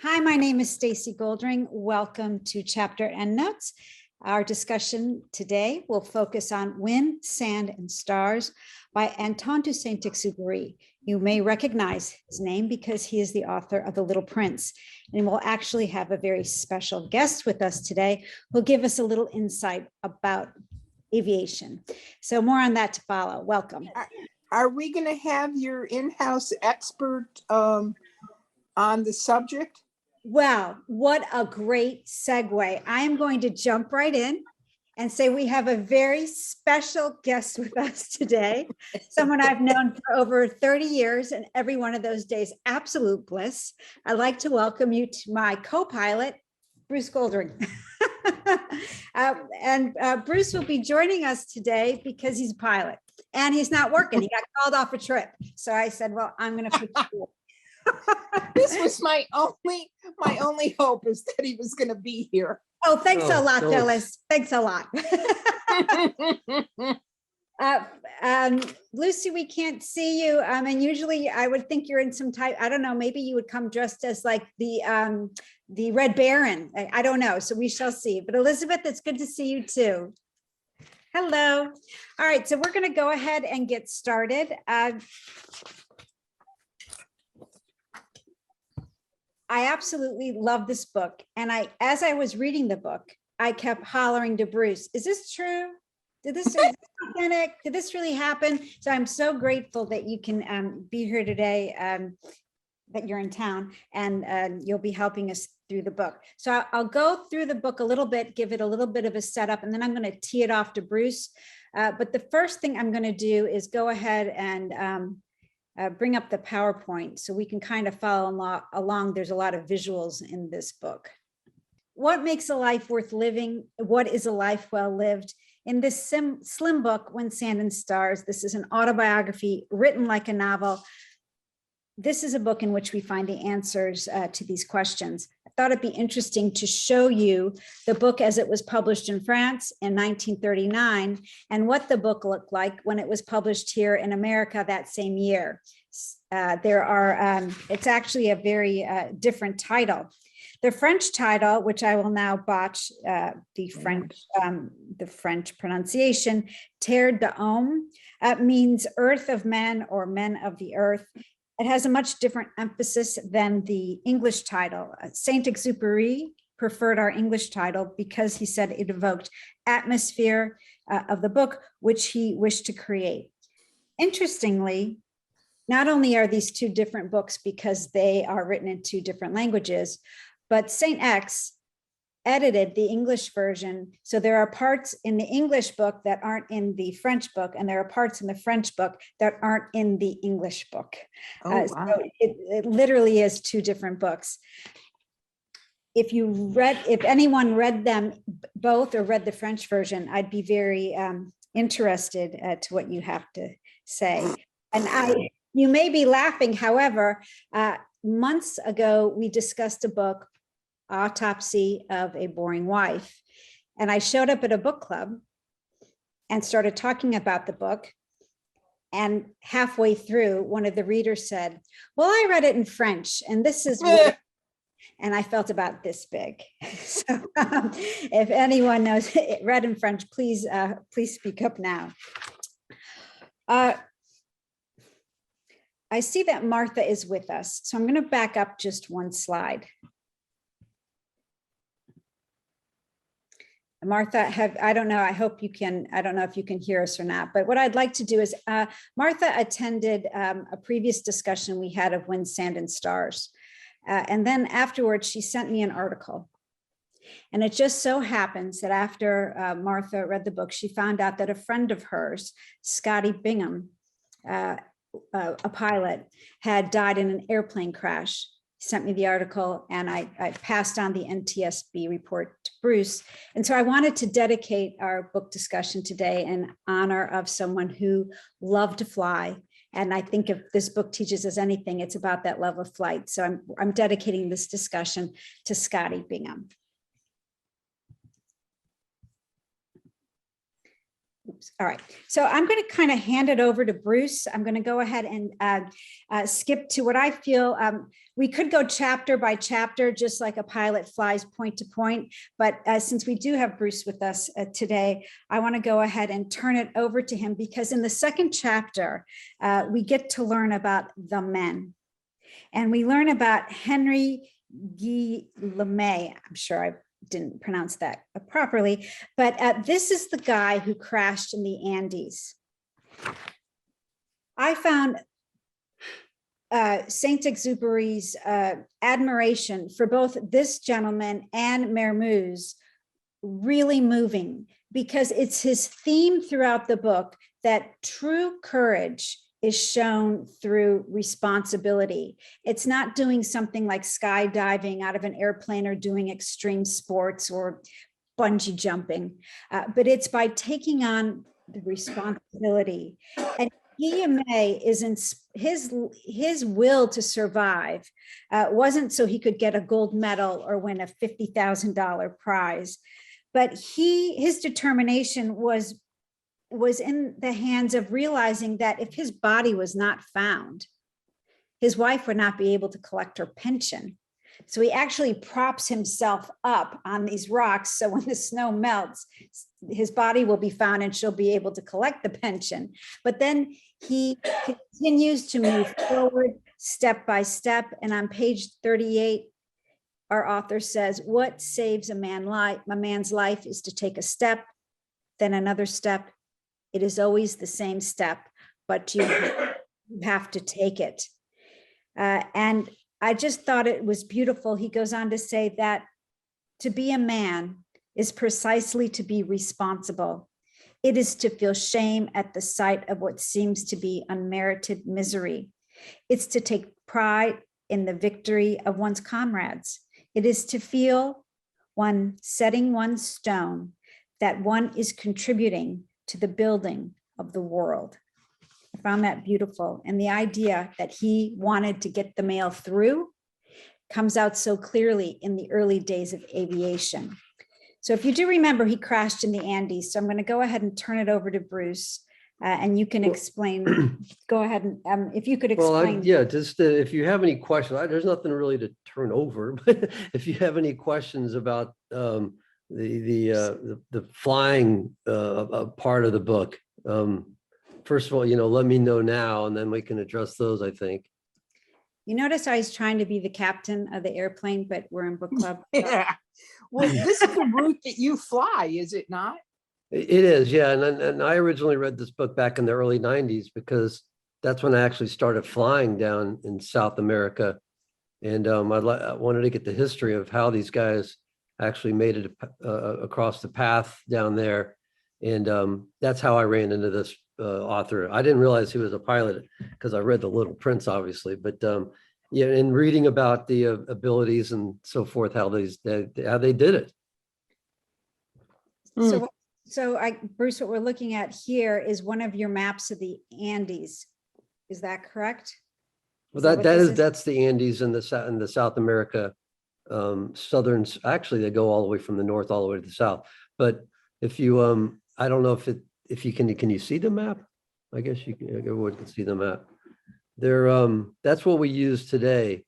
Hi, my name is Stacey Goldring. Welcome to Chapter Endnotes. Our discussion today will focus on Wind, Sand, and Stars by Antoine de Saint-Exupéry. You may recognize his name because he is the author of The Little Prince. And we'll actually have a very special guest with us today who'll give us a little insight about aviation. So more on that to follow. Welcome. Are we going to have your in-house expert on the subject? Well, what a great segue. I am going to jump right in and say we have a very special guest with us today, someone I've known for over 30 years, and every one of those days, absolute bliss. I'd like to welcome you to my co-pilot, Bruce Goldring. Bruce will be joining us today because he's a pilot and he's not working. He got called off a trip. So I said, well, I'm going to put you. This was my only hope, is that he was going to be here. Oh, thanks a lot, Phyllis. Thanks a lot. Lucy, we can't see you. And usually I would think you're in some type, I don't know, maybe you would come dressed as like the Red Baron. I don't know. So we shall see. But Elizabeth, it's good to see you too. Hello. All right. So we're going to go ahead and get started. I absolutely love this book. And as I was reading the book, I kept hollering to Bruce, is this true? Is this authentic? Did this really happen? So I'm so grateful that you can be here today, that you're in town, and you'll be helping us through the book. So I'll go through the book a little bit, give it a little bit of a setup, and then I'm going to tee it off to Bruce. But the first thing I'm going to do is go ahead and bring up the PowerPoint so we can kind of follow along. There's a lot of visuals in this book. What makes a life worth living? What is a life well lived? In this slim book, Wind, Sand, and Stars, this is an autobiography written like a novel. This is a book in which we find the answers to these questions. I thought it'd be interesting to show you the book as it was published in France in 1939 and what the book looked like when it was published here in America that same year. It's actually a very different title. The French title, which I will now botch the French pronunciation, Terre d'Homme, means earth of men or men of the earth. It has a much different emphasis than the English title. Saint-Exupéry preferred our English title because he said it evoked atmosphere of the book, which he wished to create. Interestingly, not only are these two different books because they are written in two different languages, but Saint-Ex edited the English version. So there are parts in the English book that aren't in the French book, and there are parts in the French book that aren't in the English book. Oh, wow. So it literally is two different books. If anyone read them both or read the French version, I'd be very interested to what you have to say. And you may be laughing, however, months ago, we discussed a book, Autopsy of a Boring Wife. And I showed up at a book club and started talking about the book. And halfway through, one of the readers said, well, I read it in French, and this is what, and I felt about this big. So if anyone knows it read in French, please speak up now. I see that Martha is with us, so I'm going to back up just one slide. Martha, I don't know, I hope you can, I don't know if you can hear us or not, but what I'd like to do is, Martha attended a previous discussion we had of Wind, Sand, and Stars. And then afterwards, she sent me an article. And it just so happens that after Martha read the book, she found out that a friend of hers, Scotty Bingham, a pilot, had died in an airplane crash. He sent me the article, and I passed on the NTSB report to Bruce. And so I wanted to dedicate our book discussion today in honor of someone who loved to fly. And I think if this book teaches us anything, it's about that love of flight. So I'm dedicating this discussion to Scotty Bingham. Oops. All right. So I'm going to kind of hand it over to Bruce. I'm going to go ahead and skip to what I feel. We could go chapter by chapter, just like a pilot flies point to point. But since we do have Bruce with us today, I want to go ahead and turn it over to him, because in the second chapter, we get to learn about the men. And we learn about Henry Guy LeMay. I'm sure I didn't pronounce that properly, but this is the guy who crashed in the Andes. I found Saint-Exupéry's admiration for both this gentleman and Mermoz really moving, because it's his theme throughout the book that true courage is shown through responsibility. It's not doing something like skydiving out of an airplane or doing extreme sports or bungee jumping, but it's by taking on the responsibility. And EMA is in his will to survive wasn't so he could get a gold medal or win a $50,000 prize, but his determination was in the hands of realizing that if his body was not found, his wife would not be able to collect her pension. So he actually props himself up on these rocks, so when the snow melts, his body will be found and she'll be able to collect the pension. But then he continues to move forward step by step. And on page 38, our author says, what saves a man's life is to take a step, then another step. It is always the same step, but you have to take it. And I just thought it was beautiful. He goes on to say that to be a man is precisely to be responsible. It is to feel shame at the sight of what seems to be unmerited misery. It's to take pride in the victory of one's comrades. It is to feel, one setting one stone, that one is contributing to the building of the world. I found that beautiful. And the idea that he wanted to get the mail through comes out so clearly in the early days of aviation. So if you do remember, he crashed in the Andes. So I'm going to go ahead and turn it over to Bruce, and you can explain. Go ahead and if you could explain. Well, just if you have any questions, there's nothing really to turn over, but if you have any questions about the flying part of the book, first of all, let me know now, and then we can address those, I think. You notice I was trying to be the captain of the airplane, but we're in book club. Yeah. Well, this is the route that you fly, is it not? It is, yeah. And I originally read this book back in the early 90s, because that's when I actually started flying down in South America. And I wanted to get the history of how these guys actually made it across the path down there. And that's how I ran into this author. I didn't realize he was a pilot because I read The Little Prince, obviously, but yeah, in reading about the abilities and so forth, how they did it. So Bruce, what we're looking at here is one of your maps of the Andes. Is that correct? Well, that's the Andes in the South America southern. Actually, they go all the way from the north all the way to the south. But if you I don't know if you can you see the map? I guess everyone can see the map. That's what we use today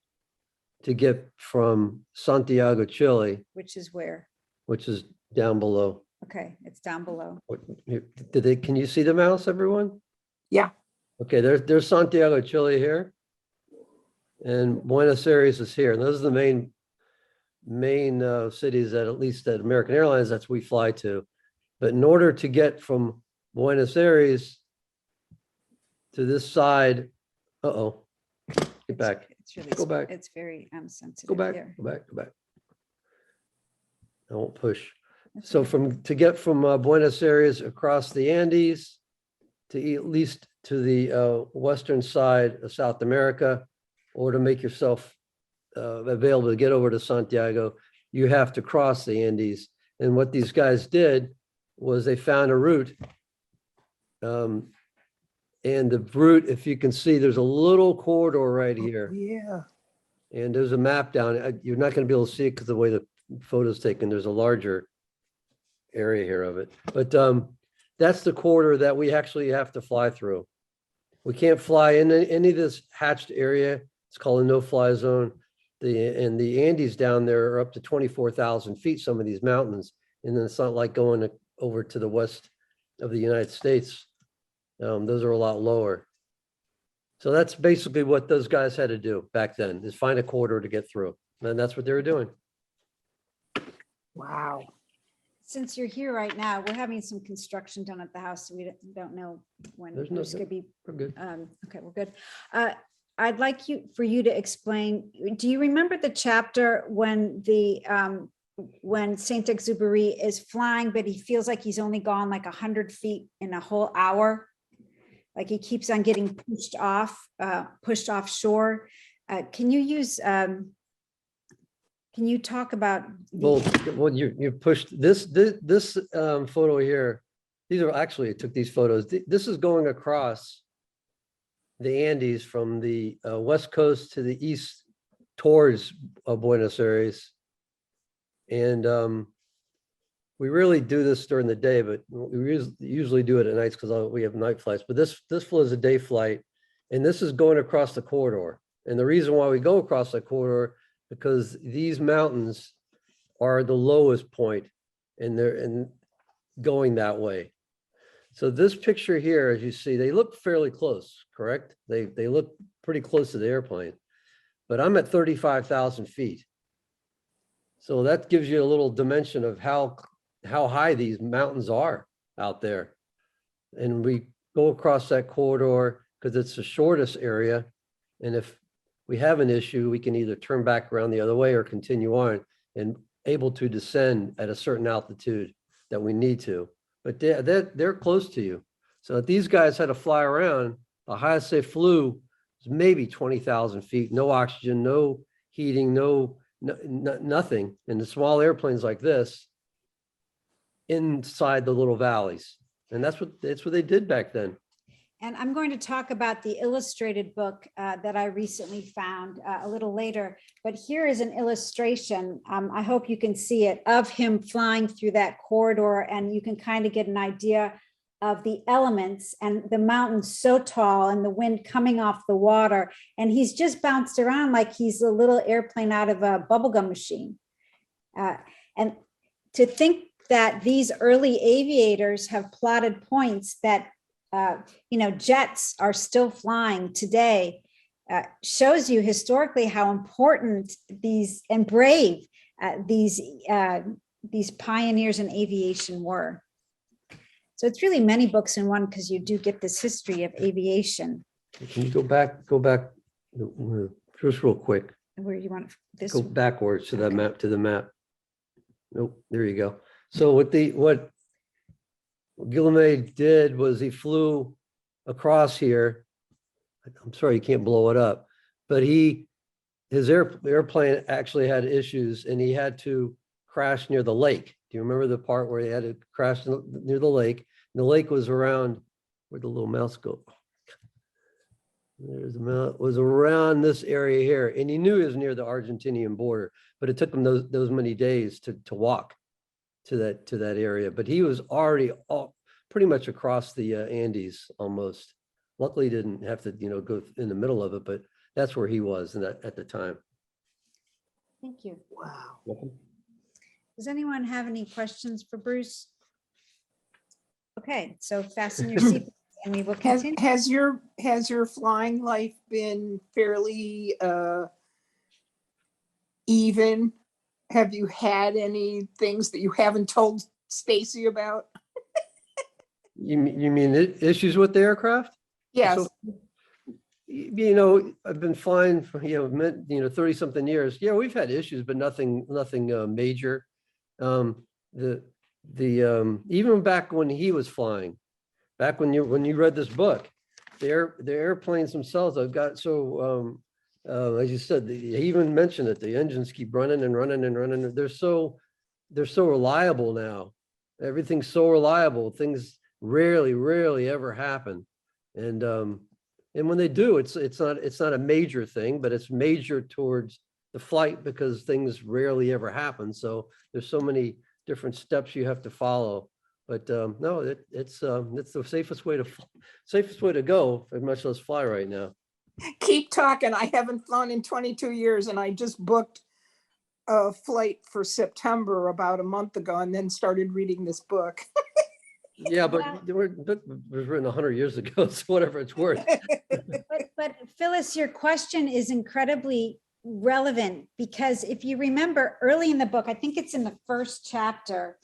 to get from Santiago, Chile, Which is where? which is down below. Okay, it's down below. Can you see the mouse, everyone? Yeah. Okay, there's Santiago, Chile here. And Buenos Aires is here. And those are the main cities that, at least at American Airlines, that's we fly to. But in order to get from Buenos Aires to this side, get back. It's really Go back. It's very sensitive. Go back. Here. Go back. Go back. I won't push. That's So okay. to get from Buenos Aires across the Andes to at least to the western side of South America, or to make yourself available to get over to Santiago, you have to cross the Andes. And what these guys did was they found a route. And the route, if you can see, there's a little corridor right here. Yeah. And there's a map down. You're not going to be able to see it because the way the photo's taken, there's a larger area here of it. But that's the corridor that we actually have to fly through. We can't fly in any of this hatched area. It's called a no-fly zone. And the Andes down there are up to 24,000 feet, some of these mountains. And then it's not like going over to the west of the United States. Those are a lot lower. So that's basically what those guys had to do back then, is find a corridor to get through. And that's what they were doing. Wow. Since you're here right now, we're having some construction done at the house. So we don't know when There's there's going to be. We're good. Okay, we're good. I'd like for you to explain, do you remember the chapter when when Saint-Exupéry is flying, but he feels like he's only gone like 100 feet in a whole hour? Like he keeps on getting pushed offshore. Can you talk about? Well, you pushed this photo here. These are actually, I took these photos. This is going across the Andes from the west coast to the east towards Buenos Aires. And we really do this during the day, but we usually do it at nights because we have night flights. But this flight is a day flight, and this is going across the corridor. And the reason why we go across the corridor, because these mountains are the lowest point, and they're going that way. So this picture here, as you see, they look fairly close, correct? They look pretty close to the airplane, but I'm at 35,000 feet. So that gives you a little dimension of how high these mountains are out there. And we go across that corridor because it's the shortest area. And if we have an issue, we can either turn back around the other way or continue on and able to descend at a certain altitude that we need to. But they're close to you. So if these guys had to fly around, the highest they flew was maybe 20,000 feet, no oxygen, no heating, nothing. And the small airplanes like this inside the little valleys. And that's what they did back then. And I'm going to talk about the illustrated book that I recently found a little later, but here is an illustration. I hope you can see it, of him flying through that corridor, and you can kind of get an idea of the elements and the mountains so tall and the wind coming off the water. And he's just bounced around like he's a little airplane out of a bubblegum machine. And to think that these early aviators have plotted points that jets are still flying today, shows you historically how important these and brave these pioneers in aviation were. So it's really many books in one, because you do get this history of aviation. Can you go back just real quick? Where you want this? Go backwards to that map, to the map. Nope, there you go. So what Guillaume did was he flew across here. I'm sorry, you can't blow it up, but his airplane actually had issues, and he had to crash near the lake. Do you remember the part where he had to crash near the lake? And the lake was around, where'd the little mouse go? There's the mouse, was around this area here, and he knew he was near the Argentinian border, but it took him those many days to walk to that area. But he was already pretty much across the Andes almost. Luckily, he didn't have to go in the middle of it, but that's where he was at the time. Thank you. Wow. Welcome. Does anyone have any questions for Bruce? Okay, so fasten your seatbelts and we will continue. Has your flying life been fairly even? Have you had any things that you haven't told Stacey about? You mean issues with the aircraft? Yes. So, I've been flying for 30 something years. Yeah, we've had issues, but nothing major. Even back when he was flying, back when you read this book, the airplanes themselves have got so as you said, he even mentioned it, the engines keep running and running and running. They're so reliable now. Everything's so reliable. Things rarely ever happen. And when they do, it's not a major thing, but it's major towards the flight because things rarely ever happen. So there's so many different steps you have to follow But no, it's the safest way to go, much less fly right now. Keep talking. I haven't flown in 22 years and I just booked a flight for September about a month ago and then started reading this book. Yeah, but the book was written 100 years ago, so whatever it's worth. But Phyllis, your question is incredibly relevant because if you remember early in the book, I think it's in the first chapter,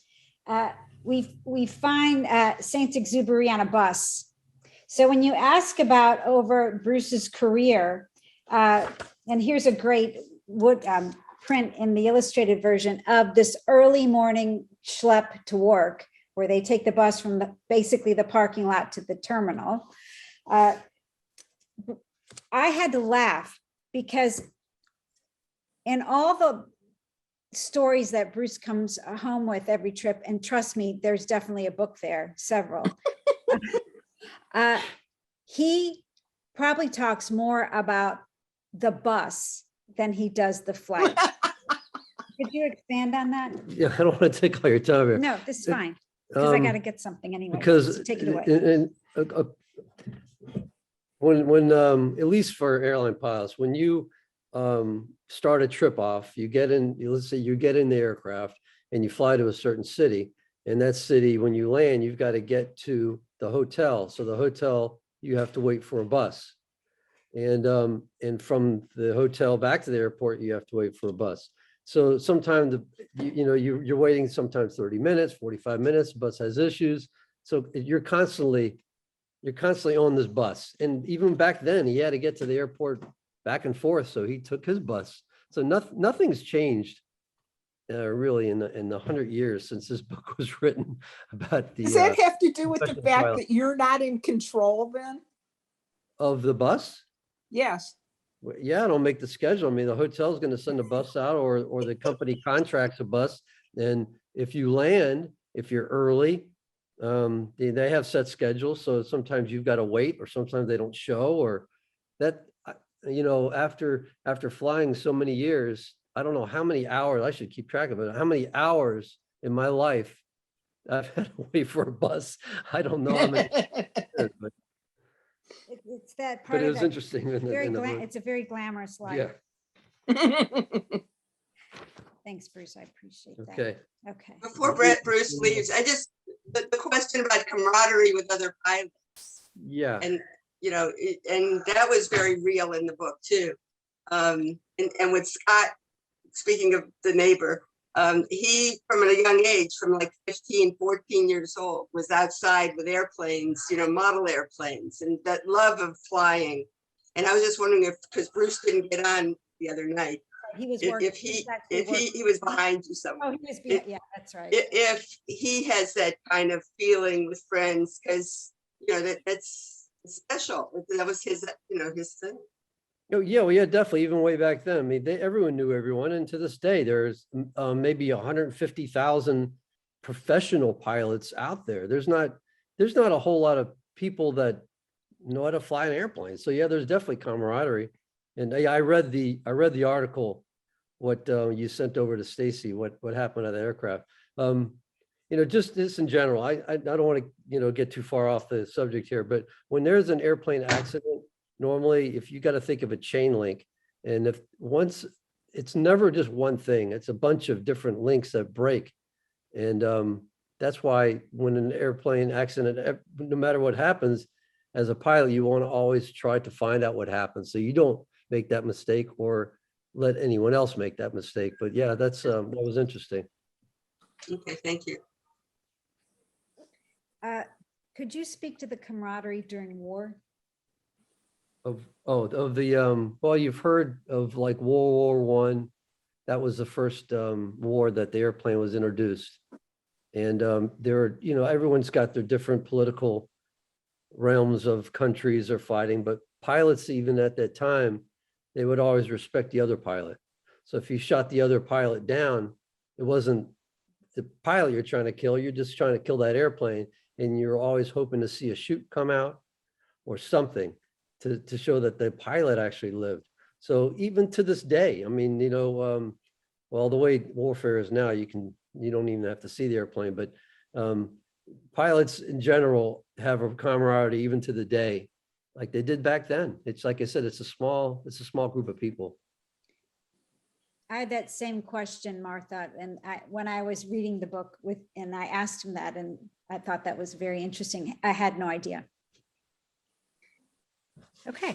we find Saint-Exupéry on a bus. So when you ask about over Bruce's career, and here's a great print in the illustrated version of this early morning schlep to work, where they take the bus from basically the parking lot to the terminal. I had to laugh because in all the stories that Bruce comes home with every trip, and trust me, there's definitely a book there, several. He probably talks more about the bus than he does the flight. Could you expand on that? Yeah, I don't want to take all your time here. No, this is fine, because I got to get something anyway. Because So take it away. When at least for airline pilots, when you start a trip off, you get in, let's say you get in the aircraft and you fly to a certain city. And that city, when you land, you've got to get to the hotel. So the hotel, you have to wait for a bus. And from the hotel back to the airport, you have to wait for a bus. So sometimes you're waiting sometimes 30 minutes, 45 minutes, bus has issues. So you're constantly on this bus. And even back then he had to get to the airport back and forth. So he took his bus. So nothing's changed really in the 100 years since this book was written about the. Does that have to do with the professional fact pilot. that you're not in control then? Of the bus? Yes. Yeah, I don't make the schedule. I mean, the hotel's going to send a bus out or the company contracts a bus. And if you land, if you're early, they have set schedules. So sometimes you've got to wait or sometimes they don't show or that, after flying so many years, I don't know how many hours, I should keep track of it, how many hours in my life I've had to wait for a bus. I don't know how many, but It's that part it of was that interesting. it's a very glamorous life. Yeah, Thanks, Bruce. I appreciate that. okay. Okay. Before Bruce leaves, the question about camaraderie with other pilots, Yeah. and and that was very real in the book too. And with Scott, speaking of the neighbor, he from a young age, from like 15, 14 years old, was outside with airplanes, model airplanes, and that love of flying. And I was just wondering if, because Bruce didn't get on the other night, He was if working. he was behind you somewhere. Oh, he was behind. Yeah, that's right. If he has that kind of feeling with friends, because that's special. That was his his thing. Oh, yeah, well, yeah, definitely. Even way back then, I mean, everyone knew everyone. And to this day, there's maybe 150,000 professional pilots out there. There's not a whole lot of people that know how to fly an airplane. So yeah, there's definitely camaraderie. And I read the article, what you sent over to Stacey, what happened at the aircraft. Just this in general, I don't want to, get too far off the subject here, but when there's an airplane accident, normally if you got to think of a chain link, and if once it's never just one thing, it's a bunch of different links that break. And that's why when an airplane accident, no matter what happens, as a pilot, you want to always try to find out what happened. So you don't make that mistake or let anyone else make that mistake. But yeah, that was interesting. Okay, thank you. Could you speak to the camaraderie during war? Of the well, you've heard of like World War I. That was the first war that the airplane was introduced. And there are, everyone's got their different political realms of countries are fighting, but pilots, even at that time, they would always respect the other pilot. So if you shot the other pilot down, it wasn't the pilot you're trying to kill, you're just trying to kill that airplane. And you're always hoping to see a chute come out or something to show that the pilot actually lived. So even to this day, I mean, well, the way warfare is now, you don't even have to see the airplane, but pilots in general have a camaraderie even to the day, like they did back then. It's like I said, it's a small group of people. I had that same question, Martha, and when I was reading the book and I asked him that, and I thought that was very interesting. I had no idea. Okay.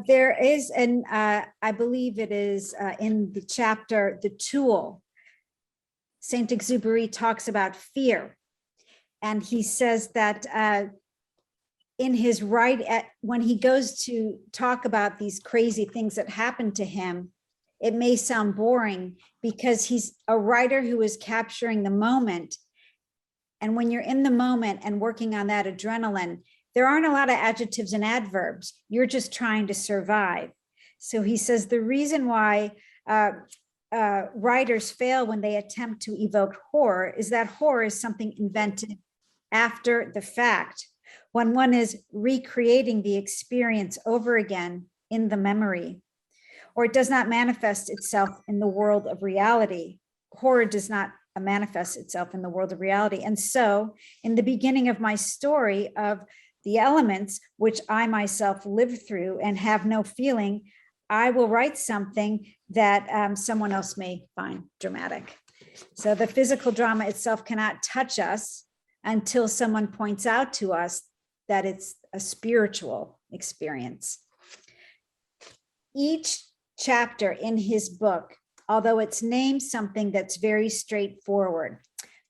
There is, and I believe it is in the chapter, The Tool, Saint-Exupéry talks about fear. And he says that in his when he goes to talk about these crazy things that happened to him, it may sound boring because he's a writer who is capturing the moment. And when you're in the moment and working on that adrenaline, there aren't a lot of adjectives and adverbs. You're just trying to survive. So he says the reason why writers fail when they attempt to evoke horror is that horror is something invented after the fact, when one is recreating the experience over again in the memory, or it does not manifest itself in the world of reality. Horror does not manifest itself in the world of reality. And so in the beginning of my story of the elements, which I myself live through and have no feeling, I will write something that someone else may find dramatic. So the physical drama itself cannot touch us until someone points out to us that it's a spiritual experience. Each chapter in his book, although it's named something that's very straightforward,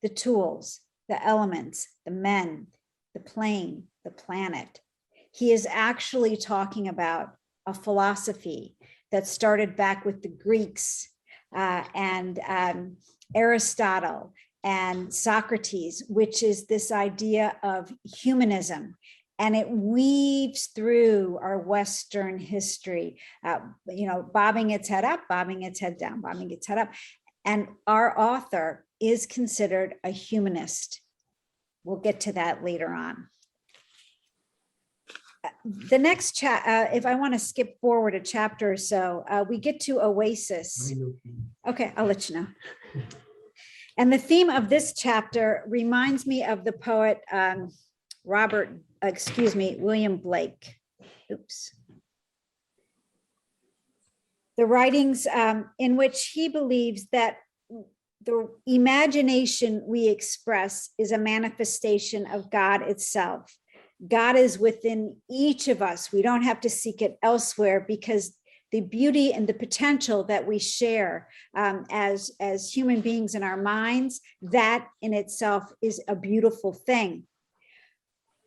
the tools, the elements, the men, the plane, the planet, he is actually talking about a philosophy that started back with the Greeks and Aristotle and Socrates, which is this idea of humanism. And it weaves through our Western history, bobbing its head up, bobbing its head down, bobbing its head up. And our author is considered a humanist. We'll get to that later on. The next if I want to skip forward a chapter or so, we get to Oasis. Okay, I'll let you know. And the theme of this chapter reminds me of the poet William Blake. Oops. The writings in which he believes that the imagination we express is a manifestation of God itself. God is within each of us. We don't have to seek it elsewhere because the beauty and the potential that we share as human beings in our minds, that in itself is a beautiful thing.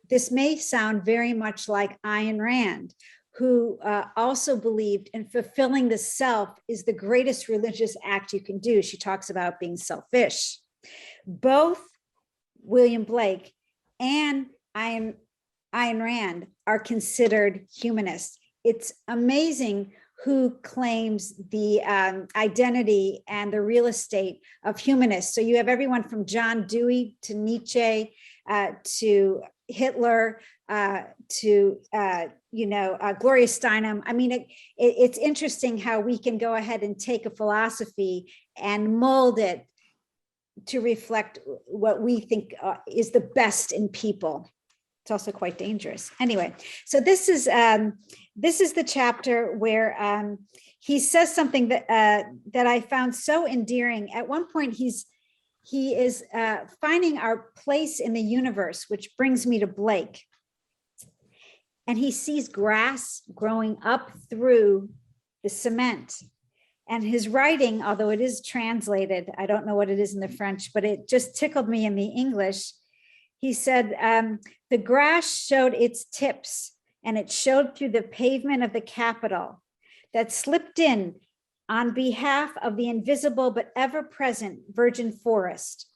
This may sound very much like Ayn Rand, who also believed in fulfilling the self is the greatest religious act you can do. She talks about being selfish. Both William Blake and Ayn Rand are considered humanists. It's amazing who claims the identity and the real estate of humanists. So you have everyone from John Dewey to Nietzsche to Hitler to Gloria Steinem. I mean, it's interesting how we can go ahead and take a philosophy and mold it to reflect what we think is the best in people. It's also quite dangerous. Anyway, so this is the chapter where he says something that I found so endearing. At one point, he is finding our place in the universe, which brings me to Blake. And he sees grass growing up through the cement. And his writing, although it is translated, I don't know what it is in the French, but it just tickled me in the English. He said, the grass showed its tips and it showed through the pavement of the Capitol that slipped in on behalf of the invisible but ever-present virgin forest.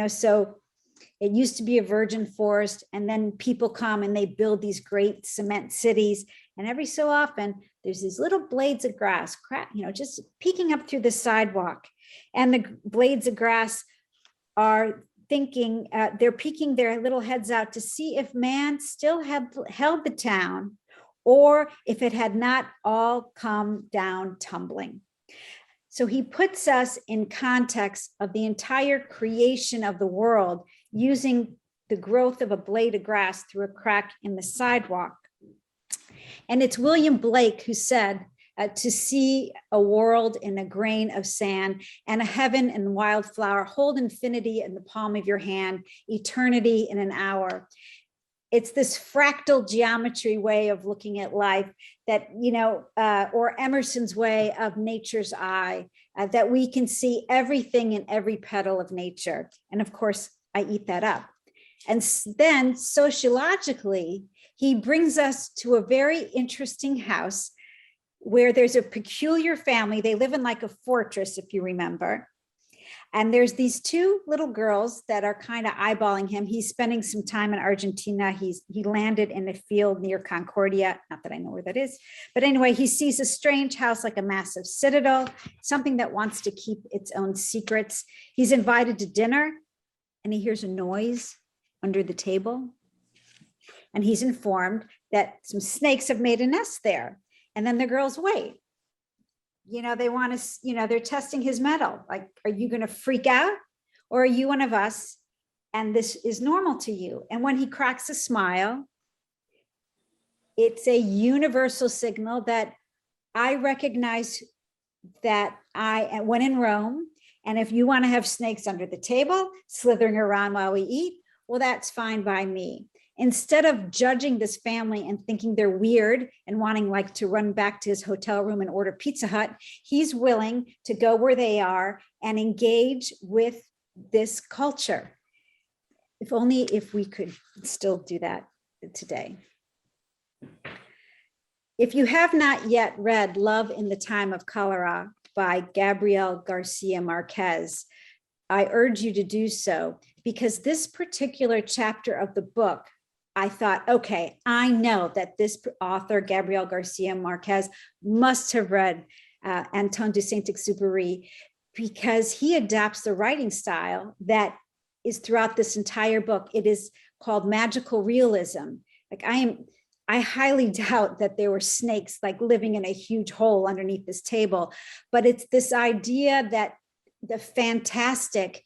So it used to be a virgin forest, and then people come and they build these great cement cities. And every so often, there's these little blades of grass, just peeking up through the sidewalk. And the blades of grass are thinking, they're peeking their little heads out to see if man still held the town, or if it had not all come down tumbling. So he puts us in context of the entire creation of the world using the growth of a blade of grass through a crack in the sidewalk. And it's William Blake who said, to see a world in a grain of sand and a heaven and wildflower, hold infinity in the palm of your hand, eternity in an hour. It's this fractal geometry way of looking at life that, or Emerson's way of nature's eye, that we can see everything in every petal of nature. And of course, I eat that up. And then sociologically, he brings us to a very interesting house where there's a peculiar family. They live in like a fortress, if you remember. And there's these two little girls that are kind of eyeballing him. He's spending some time in Argentina. He landed in a field near Concordia. Not that I know where that is. But anyway, he sees a strange house like a massive citadel, something that wants to keep its own secrets. He's invited to dinner and he hears a noise under the table. And he's informed that some snakes have made a nest there. And then the girls wait. They want to, they're testing his mettle. Like, are you going to freak out or are you one of us? And this is normal to you. And when he cracks a smile, it's a universal signal that I recognize that when in Rome, and if you want to have snakes under the table, slithering around while we eat, well, that's fine by me. Instead of judging this family and thinking they're weird and wanting like to run back to his hotel room and order Pizza Hut, he's willing to go where they are and engage with this culture. If we could still do that today. If you have not yet read Love in the Time of Cholera by Gabriel Garcia Marquez, I urge you to do so, because this particular chapter of the book, I thought, okay, I know that this author, Gabriel Garcia Marquez, must have read Antoine de Saint-Exupéry, because he adapts the writing style that is throughout this entire book. It is called magical realism. Like I highly doubt that there were snakes like living in a huge hole underneath this table, but it's this idea that the fantastic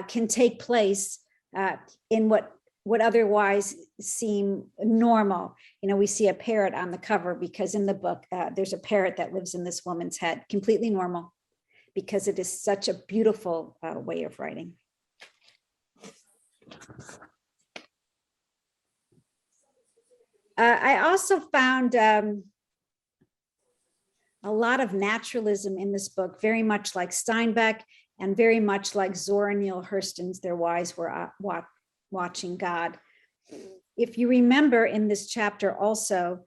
can take place in what otherwise seem normal. We see a parrot on the cover because in the book, there's a parrot that lives in this woman's head, completely normal, because it is such a beautiful way of writing. I also found a lot of naturalism in this book, very much like Steinbeck and very much like Zora Neale Hurston's Their Wives Were Watching God. If you remember in this chapter also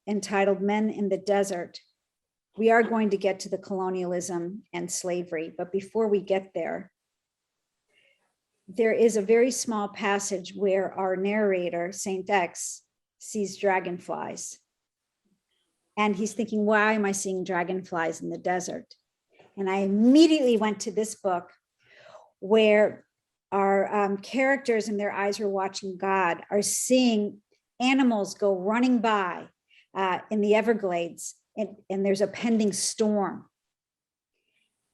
entitled Men in the Desert, we are going to get to the colonialism and slavery. But before we get there, there is a very small passage where our narrator, Saint X, sees dragonflies. And he's thinking, why am I seeing dragonflies in the desert? And I immediately went to this book where our characters and their eyes are watching God are seeing animals go running by in the Everglades, and there's a pending storm.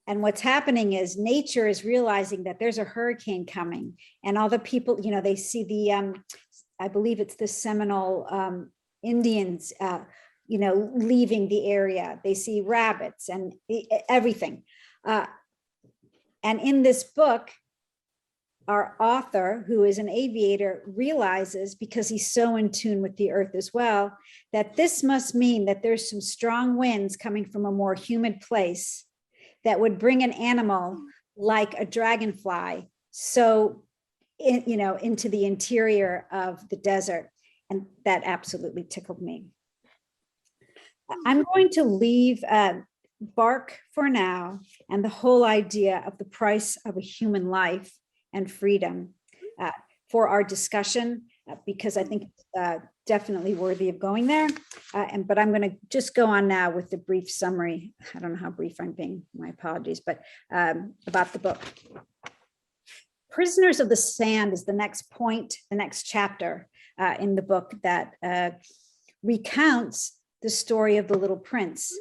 And what's happening is nature is realizing that there's a hurricane coming, and all the people, they see the, I believe it's the Seminole Indians, leaving the area. They see rabbits and everything. And in this book, our author, who is an aviator, realizes, because he's so in tune with the earth as well, that this must mean that there's some strong winds coming from a more humid place that would bring an animal like a dragonfly into the interior of the desert. And that absolutely tickled me. I'm going to leave bark for now and the whole idea of the price of a human life and freedom for our discussion, because I think it's definitely worthy of going there. But I'm going to just go on now with the brief summary. I don't know how brief I'm being, my apologies, but about the book. Prisoners of the Sand is the next point, the next chapter in the book that recounts the story of the Little Prince.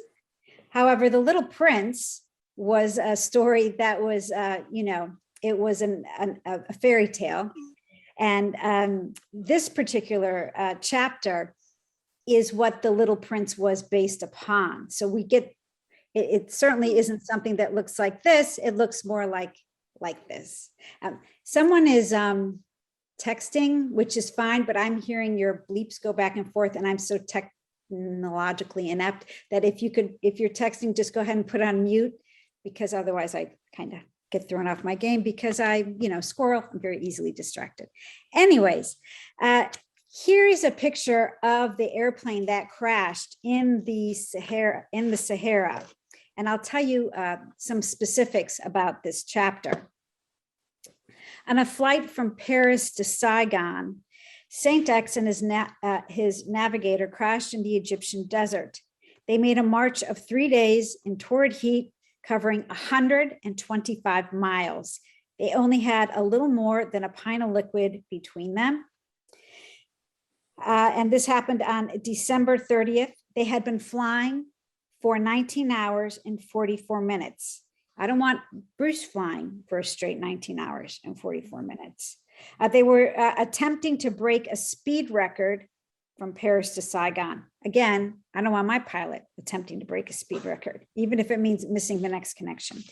However, the Little Prince was a story that was, it was a fairy tale. And this particular chapter is what The Little Prince was based upon. So we get, it certainly isn't something that looks like this. It looks more like this. Someone is texting, which is fine, but I'm hearing your bleeps go back and forth, and I'm so technologically inept that if you're texting, just go ahead and put on mute, because otherwise I kind of get thrown off my game, because squirrel, I'm very easily distracted. Anyways, here is a picture of the airplane that crashed in the Sahara. And I'll tell you some specifics about this chapter. On a flight from Paris to Saigon, Saint-Ex and his navigator crashed in the Egyptian desert. They made a march of 3 days in torrid heat, covering 125 miles. They only had a little more than a pint of liquid between them. And this happened on December 30th. They had been flying for 19 hours and 44 minutes. I don't want Bruce flying for a straight 19 hours and 44 minutes. They were attempting to break a speed record from Paris to Saigon. Again, I don't want my pilot attempting to break a speed record, even if it means missing the next connection.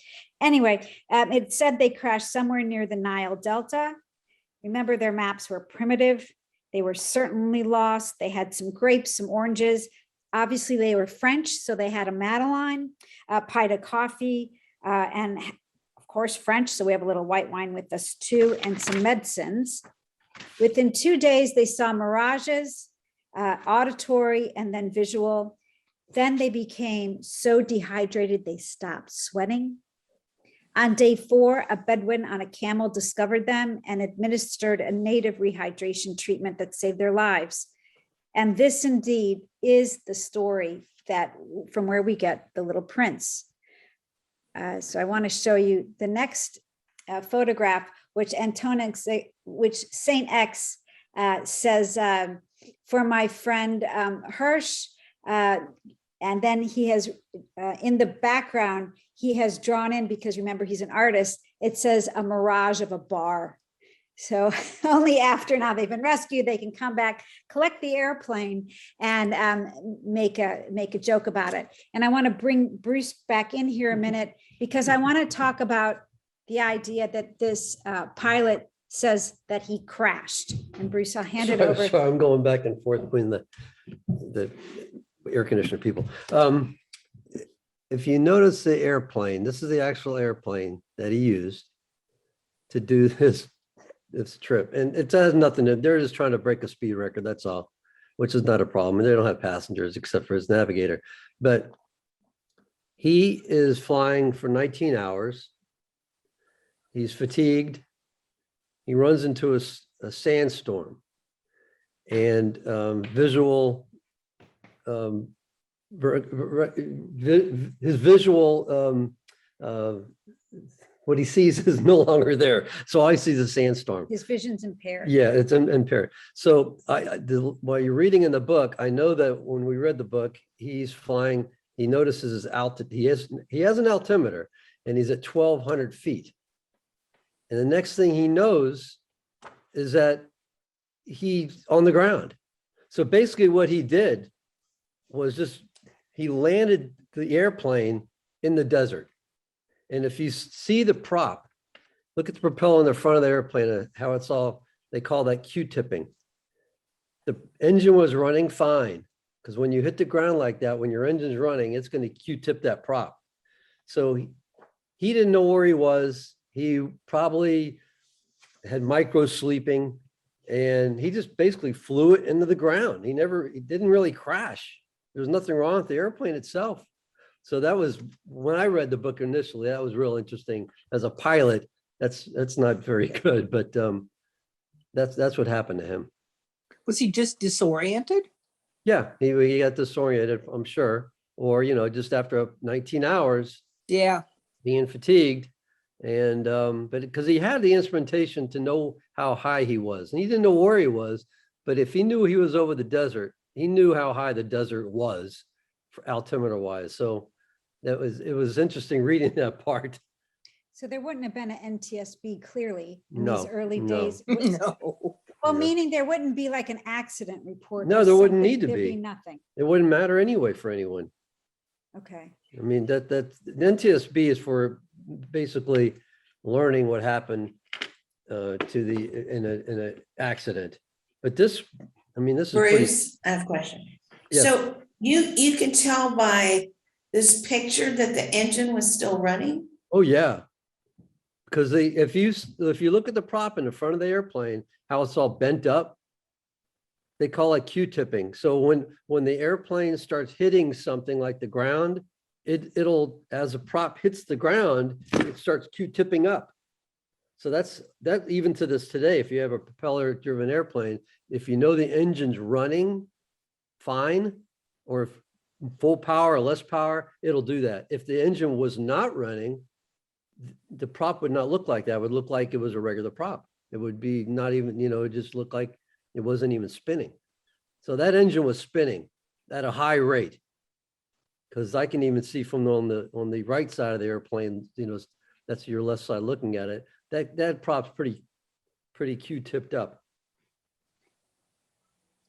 Anyway, it said they crashed somewhere near the Nile Delta. Remember, their maps were primitive. They were certainly lost. They had some grapes, some oranges. Obviously, they were French, so they had a Madeleine, a pint of coffee, and of course, French. So we have a little white wine with us too, and some medicines. Within 2 days, they saw mirages, auditory, and then visual. Then they became so dehydrated, they stopped sweating. On day 4, a Bedouin on a camel discovered them and administered a native rehydration treatment that saved their lives. And this indeed is the story that from where we get The Little Prince. So I want to show you the next photograph, which Saint-Ex says for my friend Hirsch. And then he has in the background, he has drawn in, because remember, he's an artist, it says a mirage of a bar. So only after now they've been rescued, they can come back, collect the airplane, and make a joke about it. And I want to bring Bruce back in here a minute, because I want to talk about the idea that this pilot says that he crashed. And Bruce, I'll hand it over. Sorry, I'm going back and forth between the air conditioner people. If you notice the airplane, this is the actual airplane that he used to do this trip. And it has nothing to, they're just trying to break a speed record, that's all, which is not a problem. And they don't have passengers except for his navigator. But he is flying for 19 hours. He's fatigued. He runs into a sandstorm, and his visual, what he sees is no longer there. So I see the sandstorm. His vision's impaired. Yeah, it's impaired. So while you're reading in the book, I know that when we read the book, he's flying, he notices his altitude. He has an altimeter, and he's at 1,200 feet. And the next thing he knows is that he's on the ground. So basically what he did was he landed the airplane in the desert. And if you see the prop, look at the propeller on the front of the airplane, how it's all, they call that Q-tipping. The engine was running fine, because when you hit the ground like that, when your engine's running, it's going to Q-tip that prop. So he didn't know where he was. He probably had micro sleeping, and he just basically flew it into the ground. He didn't really crash. There was nothing wrong with the airplane itself. So that was, when I read the book initially, that was real interesting. As a pilot, that's not very good, but that's what happened to him. Was he just disoriented? Yeah, he got disoriented, I'm sure, or just after 19 hours, Yeah, being fatigued, and but because he had the instrumentation to know how high he was, and he didn't know where he was, but if he knew he was over the desert, he knew how high the desert was for altimeter wise. So it was interesting reading that part. So there wouldn't have been an NTSB clearly in No, these early no. days. No. Well, Yeah. meaning there wouldn't be like an accident report. No, or there wouldn't something. need to There'd be. nothing. It wouldn't matter anyway for anyone. Okay. I mean, that the NTSB is for basically learning what happened to the in a accident. But this, I mean, this is pretty, Bruce, I have a question. Yes. So you can tell by this picture that the engine was still running? oh yeah. Because if you look at the prop in the front of the airplane, how it's all bent up, they call it Q-tipping. So when the airplane starts hitting something like the ground, it'll, as a prop hits the ground, it starts Q-tipping up. So that even to this today, if you have a propeller driven airplane, if you know the engine's running fine, or if full power or less power, it'll do that. If the engine was not running, the prop would not look like that. It would look like it was a regular prop. It would be not even, it just looked like it wasn't even spinning. So that engine was spinning at a high rate. Because I can even see from on the right side of the airplane, that's your left side looking at it. That prop's pretty Q-tipped up.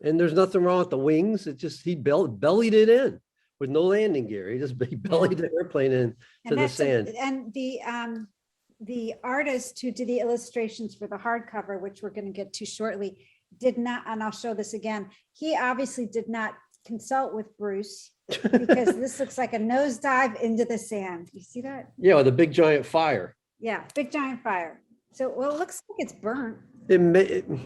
And there's nothing wrong with the wings. It just, he bellied it in with no landing gear. He bellied the airplane in to the sand. And the artist who did the illustrations for the hardcover, which we're going to get to shortly, did not, and I'll show this again. He obviously did not consult with Bruce because this looks like a nosedive into the sand. You see that? Yeah, with a big giant fire. Yeah, big giant fire. So, well, it looks like it's burnt.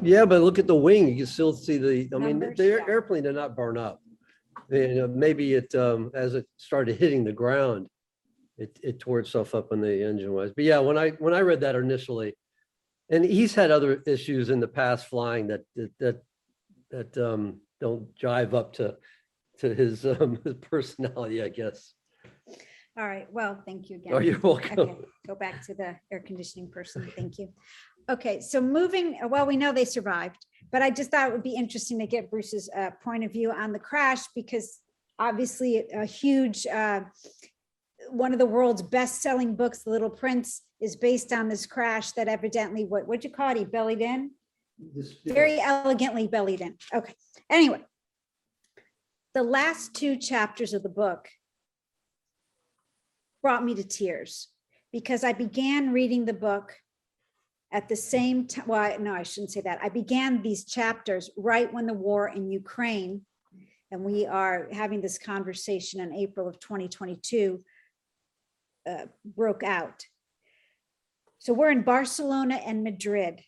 Yeah, but look at the wing. You can still see I mean, Numbers, the yeah. airplane did not burn up. Maybe it, as it started hitting the ground, it tore itself up when the engine was. But yeah, when I read that initially, and he's had other issues in the past flying that don't jive up to his personality, I guess. All right. Well, thank you again. Oh, you're welcome. Okay, go back to the air conditioning person. Thank you. Okay, so moving, well, we know they survived, but I just thought it would be interesting to get Bruce's point of view on the crash, because obviously a huge, one of the world's best-selling books, The Little Prince, is based on this crash that evidently, what'd you call it? He bellied in? Very elegantly bellied in. Okay, anyway. The last two chapters of the book brought me to tears because I began reading the book at the same time. Well, no, I shouldn't say that. I began these chapters right when the war in Ukraine, and we are having this conversation in April of 2022, broke out. So we're in Barcelona and Madrid.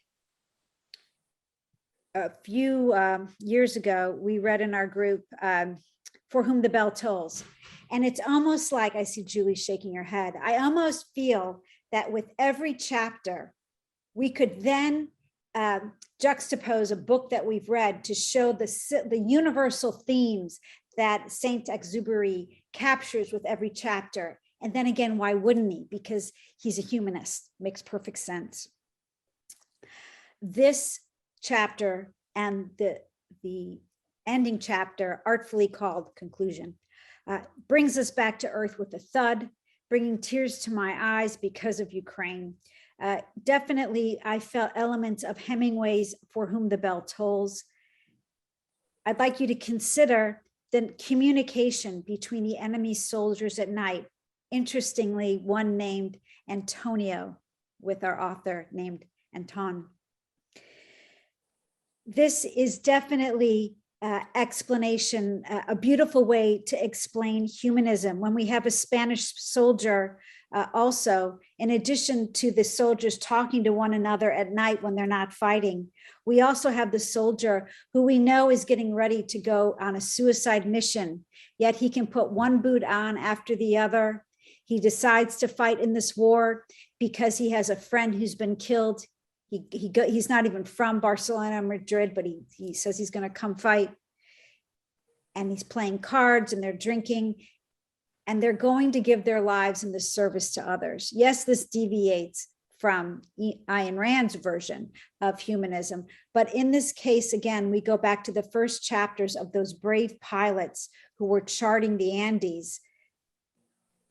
A few years ago, we read in our group, For Whom the Bell Tolls. And it's almost like, I see Julie shaking her head. I almost feel that with every chapter, we could then juxtapose a book that we've read to show the universal themes that Saint-Exupéry captures with every chapter. And then again, why wouldn't he? Because he's a humanist, makes perfect sense. This chapter and the ending chapter, artfully called Conclusion, brings us back to earth with a thud, bringing tears to my eyes because of Ukraine. Definitely, I felt elements of Hemingway's For Whom the Bell Tolls. I'd like you to consider the communication between the enemy soldiers at night. Interestingly, one named Antonio with our author named Antoine. This is definitely explanation, a beautiful way to explain humanism. When we have a Spanish soldier also, in addition to the soldiers talking to one another at night when they're not fighting, we also have the soldier who we know is getting ready to go on a suicide mission, yet he can put one boot on after the other. He decides to fight in this war because he has a friend who's been killed. He's not even from Barcelona or Madrid, but he says he's going to come fight. And he's playing cards and they're drinking and they're going to give their lives in the service to others. Yes, this deviates from Ayn Rand's version of humanism. But in this case, again, we go back to the first chapters of those brave pilots who were charting the Andes.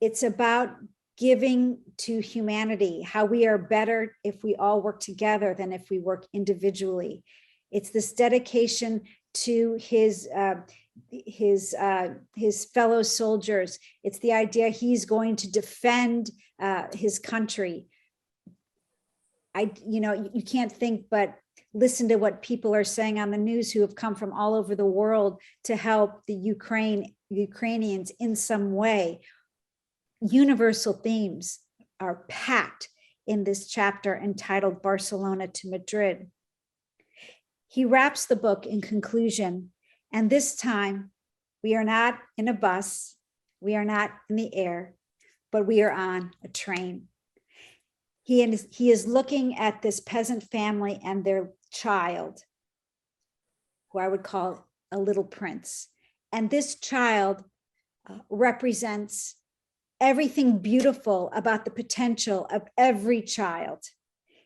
It's about giving to humanity, how we are better if we all work together than if we work individually. It's this dedication to his fellow soldiers. It's the idea he's going to defend his country. You can't think but listen to what people are saying on the news who have come from all over the world to help the Ukrainians in some way. Universal themes are packed in this chapter entitled Barcelona to Madrid. He wraps the book in conclusion, and this time we are not in a bus, we are not in the air, but we are on a train. He is looking at this peasant family and their child, who I would call a little prince. And this child represents everything beautiful about the potential of every child.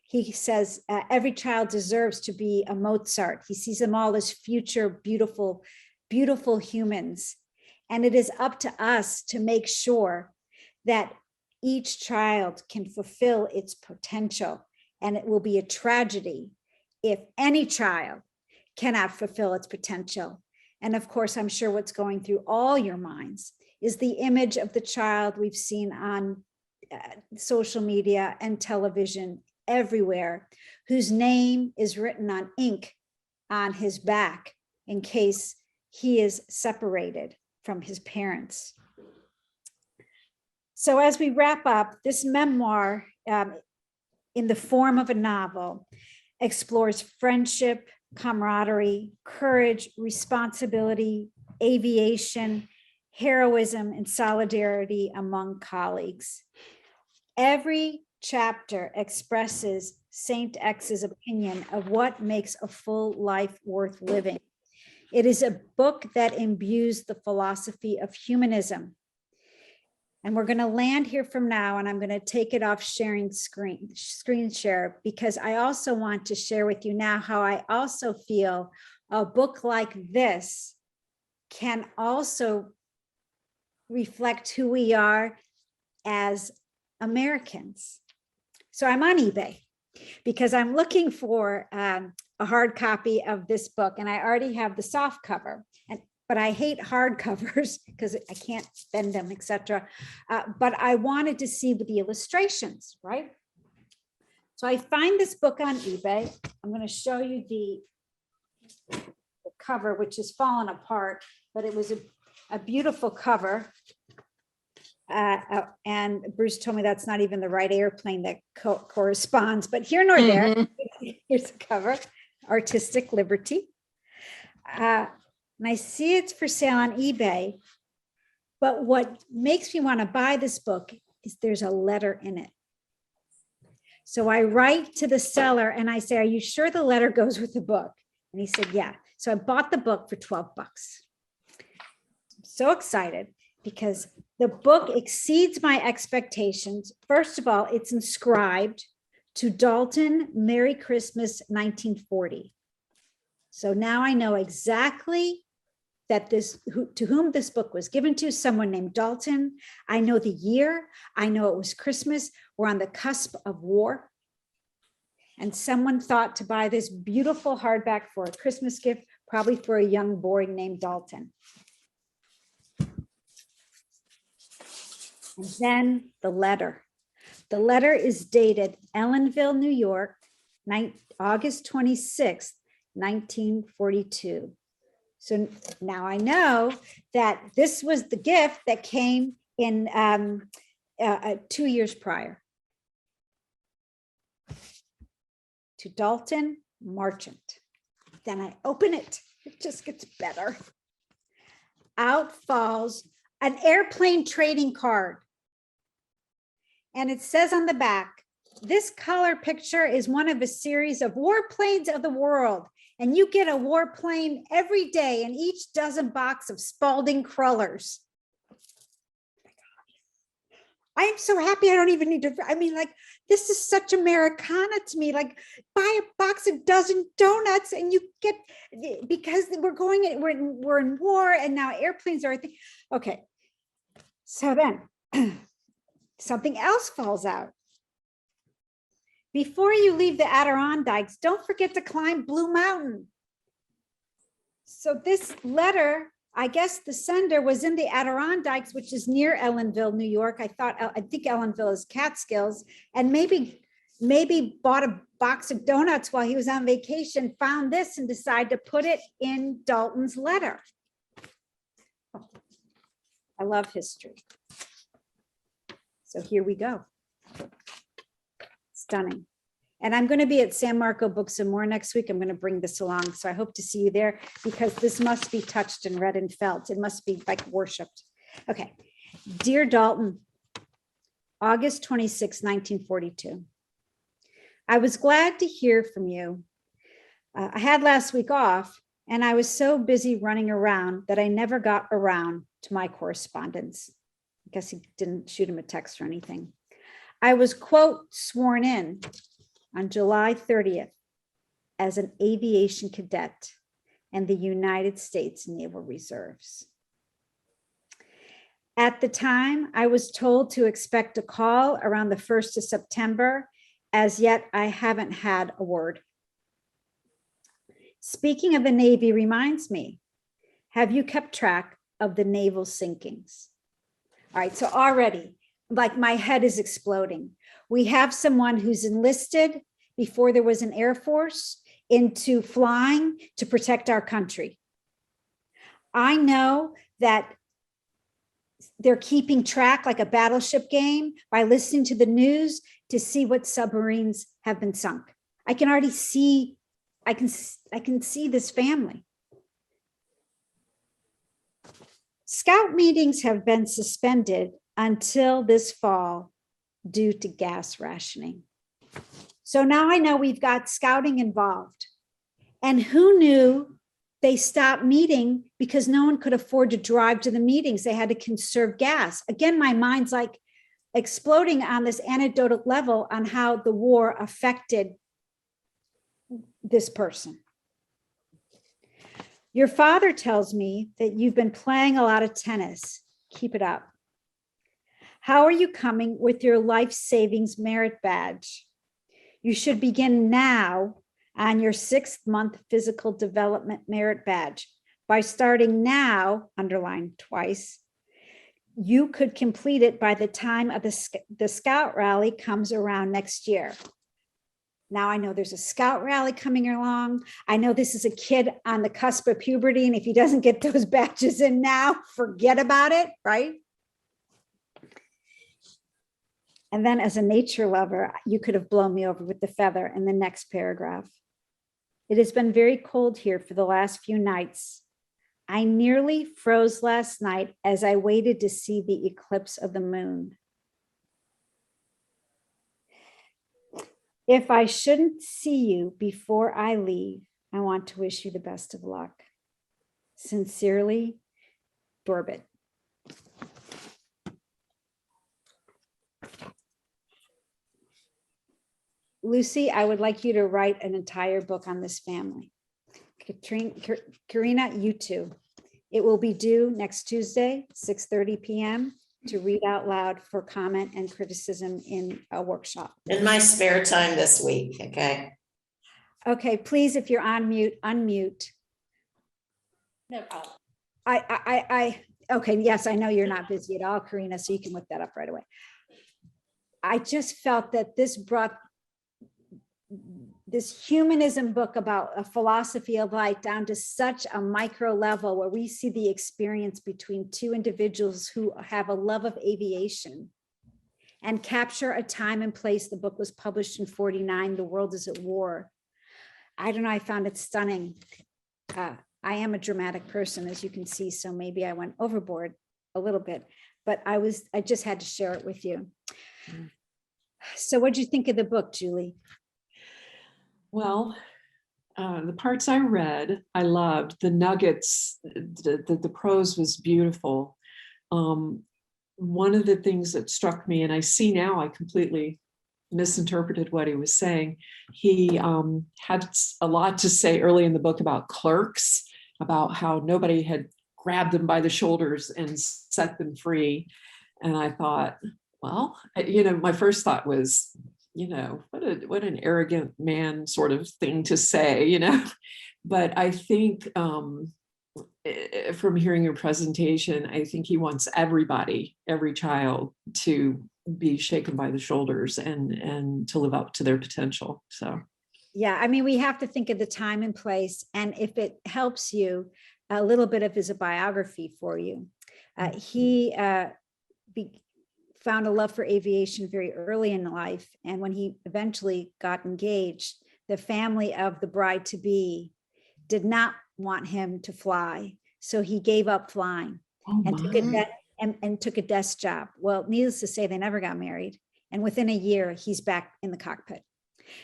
He says every child deserves to be a Mozart. He sees them all as future beautiful, beautiful humans. And it is up to us to make sure that each child can fulfill its potential. And it will be a tragedy if any child cannot fulfill its potential. And of course, I'm sure what's going through all your minds is the image of the child we've seen on social media and television everywhere, whose name is written on ink on his back in case he is separated from his parents. So as we wrap up, this memoir, in the form of a novel, explores friendship, camaraderie, courage, responsibility, aviation, heroism, and solidarity among colleagues. Every chapter expresses Saint X's opinion of what makes a full life worth living. It is a book that imbues the philosophy of humanism. And we're going to land here from now, and I'm going to take it off sharing screen share, because I also want to share with you now how I also feel a book like this can also reflect who we are as Americans. So I'm on eBay because I'm looking for a hard copy of this book, and I already have the soft cover. But I hate hardcovers because I can't bend them, etc. But I wanted to see the illustrations, right? So I find this book on eBay. I'm going to show you the cover, which has fallen apart, but it was a beautiful cover. And Bruce told me that's not even the right airplane that corresponds, but here nor there. Here's the cover, Artistic Liberty. And I see it's for sale on eBay, but what makes me want to buy this book is there's a letter in it. So I write to the seller and I say, are you sure the letter goes with the book? And he said, yeah. So I bought the book for $12. I'm so excited because the book exceeds my expectations. First of all, it's inscribed to Dalton, Merry Christmas, 1940. So now I know exactly that to whom this book was given to, someone named Dalton. I know the year. I know it was Christmas. We're on the cusp of war. And someone thought to buy this beautiful hardback for a Christmas gift, probably for a young boy named Dalton. And then the letter. The letter is dated Ellenville, New York, August 26th, 1942. So now I know that this was the gift that came in 2 years prior. To Dalton Marchant. Then I open it. It just gets better. Out falls an airplane trading card. And it says on the back, this color picture is one of a series of warplanes of the world. And you get a warplane every day in each dozen box of Spalding crullers. I am so happy I don't even need to, I mean, like, this is such Americana to me. Like, buy a box of dozen donuts and you get, because we're in war and now airplanes are a thing. Okay, so then Something else falls out. Before you leave the Adirondacks, don't forget to climb Blue Mountain. So this letter, I guess the sender was in the Adirondacks, which is near Ellenville, New York. I think Ellenville is Catskills, and maybe bought a box of donuts while he was on vacation, found this and decided to put it in Dalton's letter. I love history. So here we go. Stunning. And I'm going to be at San Marco Books and More next week. I'm going to bring this along. So I hope to see you there, because this must be touched and read and felt. It must be like worshiped. Okay. Dear Dalton, August 26, 1942. I was glad to hear from you. I had last week off, and I was so busy running around that I never got around to my correspondence. I guess he didn't shoot him a text or anything. I was, quote, sworn in on July 30th as an aviation cadet in the United States Naval Reserves. At the time, I was told to expect a call around the 1st of September. As yet, I haven't had a word. Speaking of the Navy reminds me, have you kept track of the naval sinkings? All right, so already, like my head is exploding. We have someone who's enlisted before there was an Air Force into flying to protect our country. I know that they're keeping track like a battleship game by listening to the news to see what submarines have been sunk. I can already see, I can see this family. Scout meetings have been suspended until this fall due to gas rationing. So now I know we've got scouting involved. And who knew they stopped meeting because no one could afford to drive to the meetings. They had to conserve gas. Again, my mind's like exploding on this anecdotal level on how the war affected this person. Your father tells me that you've been playing a lot of tennis. Keep it up. How are you coming with your life savings merit badge? You should begin now on your 6th month physical development merit badge. By starting now, underline twice, you could complete it by the time of the scout rally comes around next year. Now I know there's a scout rally coming along. I know this is a kid on the cusp of puberty, and if he doesn't get those badges in now, forget about it, right? And then as a nature lover, you could have blown me over with the feather in the next paragraph. It has been very cold here for the last few nights. I nearly froze last night as I waited to see the eclipse of the moon. If I shouldn't see you before I leave, I want to wish you the best of luck. Sincerely, Dorbit. Lucy, I would like you to write an entire book on this family. Karina, you too. It will be due next Tuesday, 6:30 p.m. to read out loud for comment and criticism in a workshop. In my spare time this week, okay? Okay, please, if you're on mute, unmute. No problem. Okay, yes, I know you're not busy at all, Karina, so you can look that up right away. I just felt that this brought this humanism book about a philosophy of life down to such a micro level where we see the experience between two individuals who have a love of aviation and capture a time and place. The book was published in 1949. The world is at war. I don't know, I found it stunning. I am a dramatic person, as you can see, so maybe I went overboard a little bit, but I just had to share it with you. So what'd you think of the book, Julie? Well, the parts I read, I loved. The nuggets, the prose was beautiful. One of the things that struck me, and I see now I completely misinterpreted what he was saying. He had a lot to say early in the book about clerks, about how nobody had grabbed them by the shoulders and set them free. And I thought, Well, my first thought was, what an arrogant man sort of thing to say, but I think from hearing your presentation, I think he wants everybody, every child, to be shaken by the shoulders and to live up to their potential. So Yeah, I mean, we have to think of the time and place, and if it helps you, a little bit of his biography for you. He found a love for aviation very early in life, and when he eventually got engaged, the family of the bride-to-be did not want him to fly, so he gave up flying and took a desk job. Well, needless to say, they never got married, and within a year, he's back in the cockpit.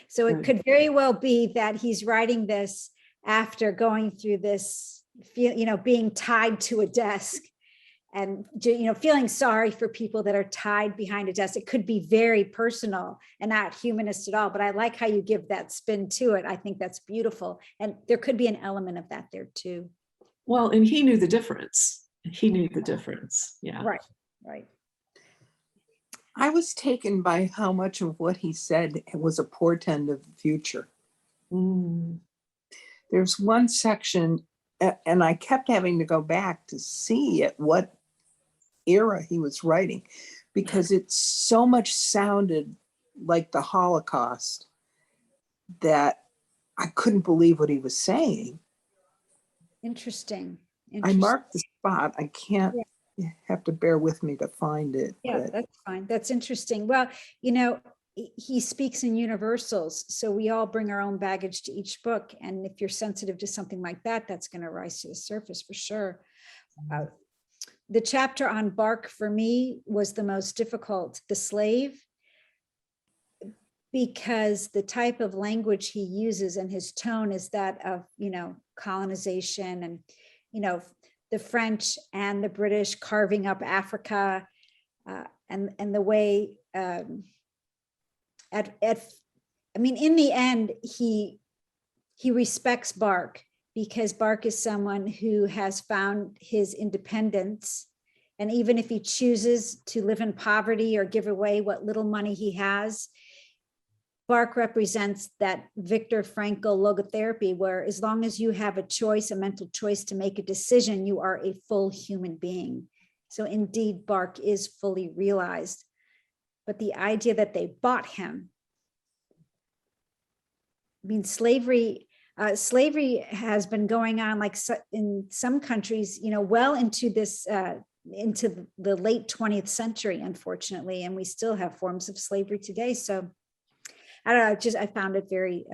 So it could very well be that he's writing this after going through this, being tied to a desk and, feeling sorry for people that are tied behind a desk. It could be very personal and not humanist at all, but I like how you give that spin to it. I think that's beautiful. And there could be an element of that there too. Well, and he knew the difference. Yeah. Right. I was taken by how much of what he said was a portend of the future. Mm. There's one section, and I kept having to go back to see at what era he was writing, because it so much sounded like the Holocaust that I couldn't believe what he was saying. Interesting. I marked the spot. I can't. You have to bear with me to find it. Yeah, that's fine. That's interesting. Well, he speaks in universals, so we all bring our own baggage to each book. And if you're sensitive to something like that, that's going to rise to the surface for sure. The chapter on bark for me was the most difficult, the slave, because the type of language he uses and his tone is that of, colonization and, the French and the British carving up Africa, and the way, in the end, he respects Bark, because Bark is someone who has found his independence. And even if he chooses to live in poverty or give away what little money he has, Bark represents that Viktor Frankl logotherapy, where as long as you have a choice, a mental choice to make a decision, you are a full human being. So indeed, Bark is fully realized. But the idea that they bought him, slavery has been going on in some countries, well into this, into the late 20th century, unfortunately, and we still have forms of slavery today. So I don't know, I found it very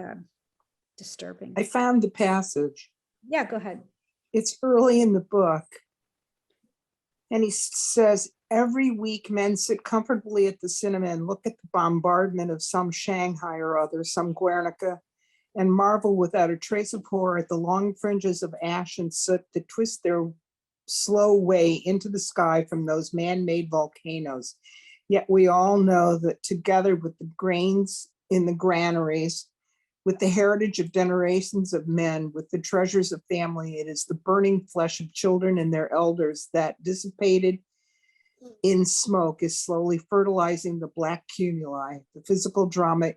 disturbing. I found the passage. Yeah, go ahead. It's early in the book. And he says, every week men sit comfortably at the cinema and look at the bombardment of some Shanghai or other, some Guernica, and marvel without a trace of horror at the long fringes of ash and soot that twist their slow way into the sky from those man-made volcanoes. Yet we all know that together with the grains in the granaries, with the heritage of generations of men, with the treasures of family, it is the burning flesh of children and their elders that, dissipated in smoke, is slowly fertilizing the black cumuli. The physical drama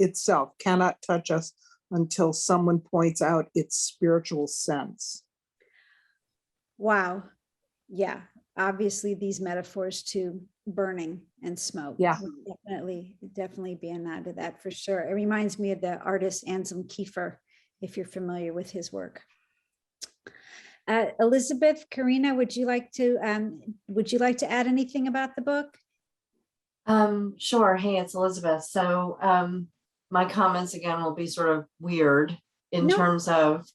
itself cannot touch us until someone points out its spiritual sense. Wow. Yeah. Obviously, these metaphors to burning and smoke. Yeah. Definitely be a nod to that for sure. It reminds me of the artist Anselm Kiefer, if you're familiar with his work. Elizabeth, Karina, would you like to add anything about the book? Sure. Hey, it's Elizabeth. So my comments again will be sort of weird in terms of,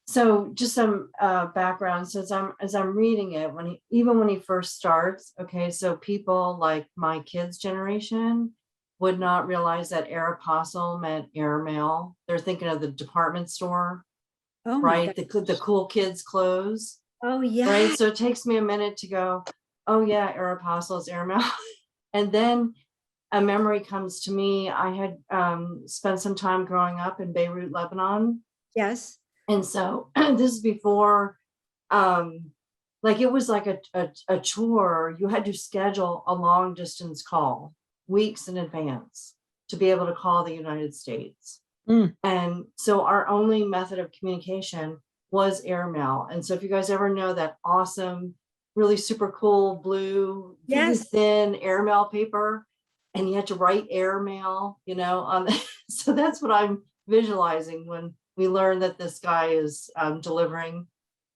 so just some background. So as I'm reading it, even when he first starts, okay, so people like my kids' generation would not realize that aeropostle meant airmail. They're thinking of the department store, right? The cool kids' clothes. Oh yeah. Right. So it takes me a minute to go, oh yeah, aeropostle is airmail. And then a memory comes to me. I had spent some time growing up in Beirut, Lebanon. Yes. And so this is before like it was like a chore. You had to schedule a long distance call weeks in advance to be able to call the United States. And so our only method of communication was airmail. And so if you guys ever know that awesome, really super cool blue, really Yes. thin airmail paper, and you had to write airmail, you know, on the, so that's what I'm visualizing when we learn that this guy is delivering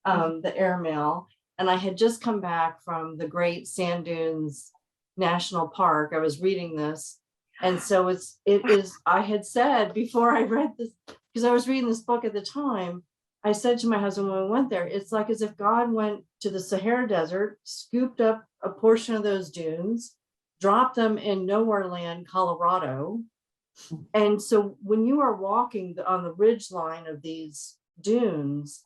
the airmail. And I had just come back from the Great Sand Dunes National Park. I was reading this. And so it is, I had said before I read this, because I was reading this book at the time, I said to my husband when we went there, it's like as if God went to the Sahara Desert, scooped up a portion of those dunes, dropped them in nowhere land, Colorado. And so when you are walking on the ridge line of these dunes,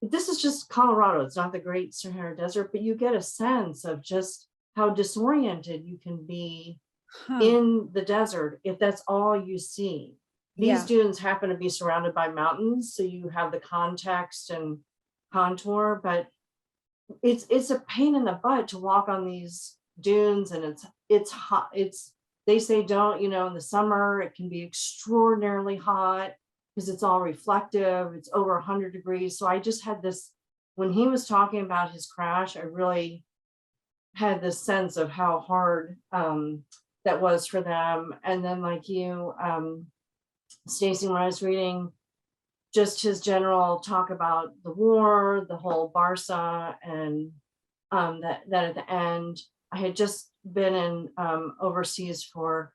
this is just Colorado. It's not the Great Sahara Desert, but you get a sense of just how disoriented you can be in the desert if that's all you see. These dunes happen to be surrounded by mountains, so you have the context and contour, but it's a pain in the butt to walk on these dunes, and it's hot. They say don't, you know, in the summer it can be extraordinarily hot because it's all reflective. It's over 100 degrees. So I just had this, when he was talking about his crash, I really had this sense of how hard that was for them. And then like you, Stacey, when I was reading just his general talk about the war, the whole Barca, and that at the end, I had just been in overseas for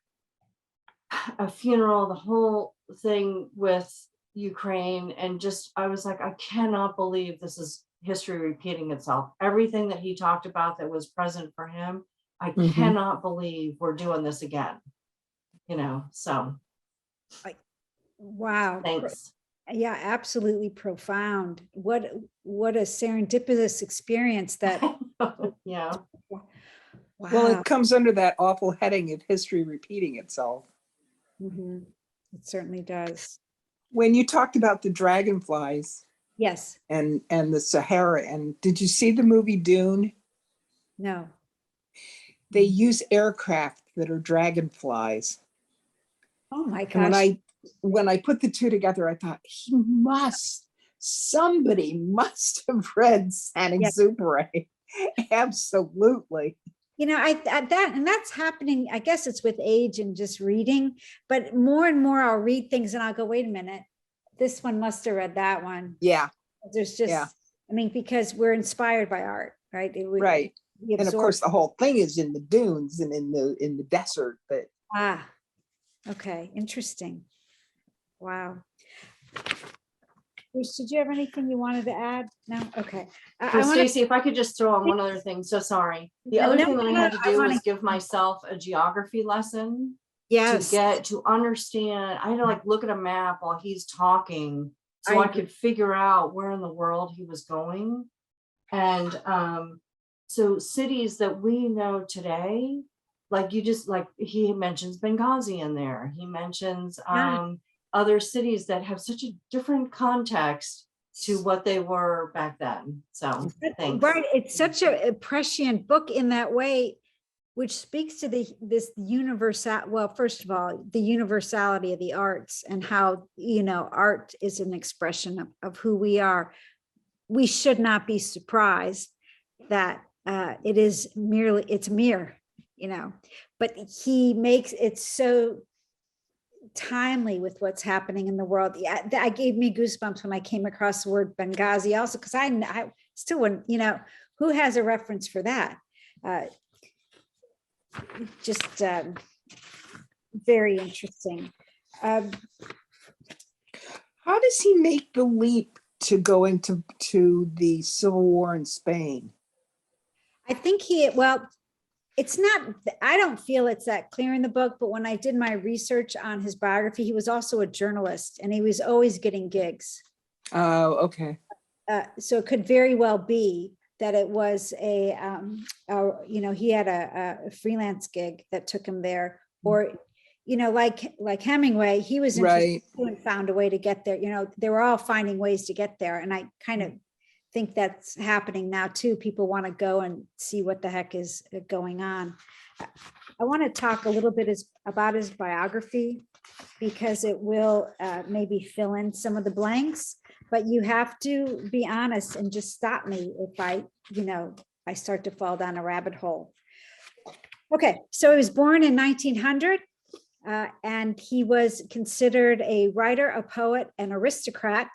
a funeral, the whole thing with Ukraine, and just I was like, I cannot believe this is history repeating itself. Everything that he talked about that was present for him, I cannot believe we're doing this again. You know, so Wow. thanks. Yeah, absolutely profound. What a serendipitous experience that. Yeah. Wow. Well, it comes under that awful heading of history repeating itself. Mhm. It certainly does. When you talked about the dragonflies Yes. and the Sahara, and did you see the movie Dune? No. They use aircraft that are dragonflies. Oh my And gosh. when I put the two together, I thought somebody must have read Saint-Exupéry. Absolutely. You know, and that's happening. I guess it's with age and just reading, but more and more I'll read things and I'll go, wait a minute, this one must have read that one. Yeah. There's just, I mean, because we're inspired by art, right? Right. And of course the whole thing is in the dunes and in the desert, but okay, interesting. Wow. Bruce, did you have anything you wanted to add? No? Okay. Stacey, if I could just throw on one other thing, so sorry. The other thing that I had to do was give myself a geography lesson to understand. I had to like look at a map while he's talking so I could figure out where in the world he was going. And so cities that we know today, like he mentions Benghazi in there. He mentions other cities that have such a different context to what they were back then. So thanks. Right. It's such a prescient book in that way, which speaks to this universal, well, first of all, the universality of the arts and how, you know, art is an expression of who we are. We should not be surprised that it's mere, you know, but he makes it so timely with what's happening in the world. Yeah, that gave me goosebumps when I came across the word Benghazi also, because I still wouldn't, you know, who has a reference for that? Just very interesting. How does he make the leap to go into the Civil War in Spain? I think it's not, I don't feel it's that clear in the book, but when I did my research on his biography, he was also a journalist and he was always getting gigs. Oh, okay. So it could very well be that it was you know, he had a freelance gig that took him there, or, you know, like Hemingway, he was interested and found a way to get there. You know, they were all finding ways to get there. And I kind of think that's happening now too. People want to go and see what the heck is going on. I want to talk a little bit about his biography, because it will maybe fill in some of the blanks, but you have to be honest and just stop me if I start to fall down a rabbit hole. Okay, so he was born in 1900, and he was considered a writer, a poet, an aristocrat,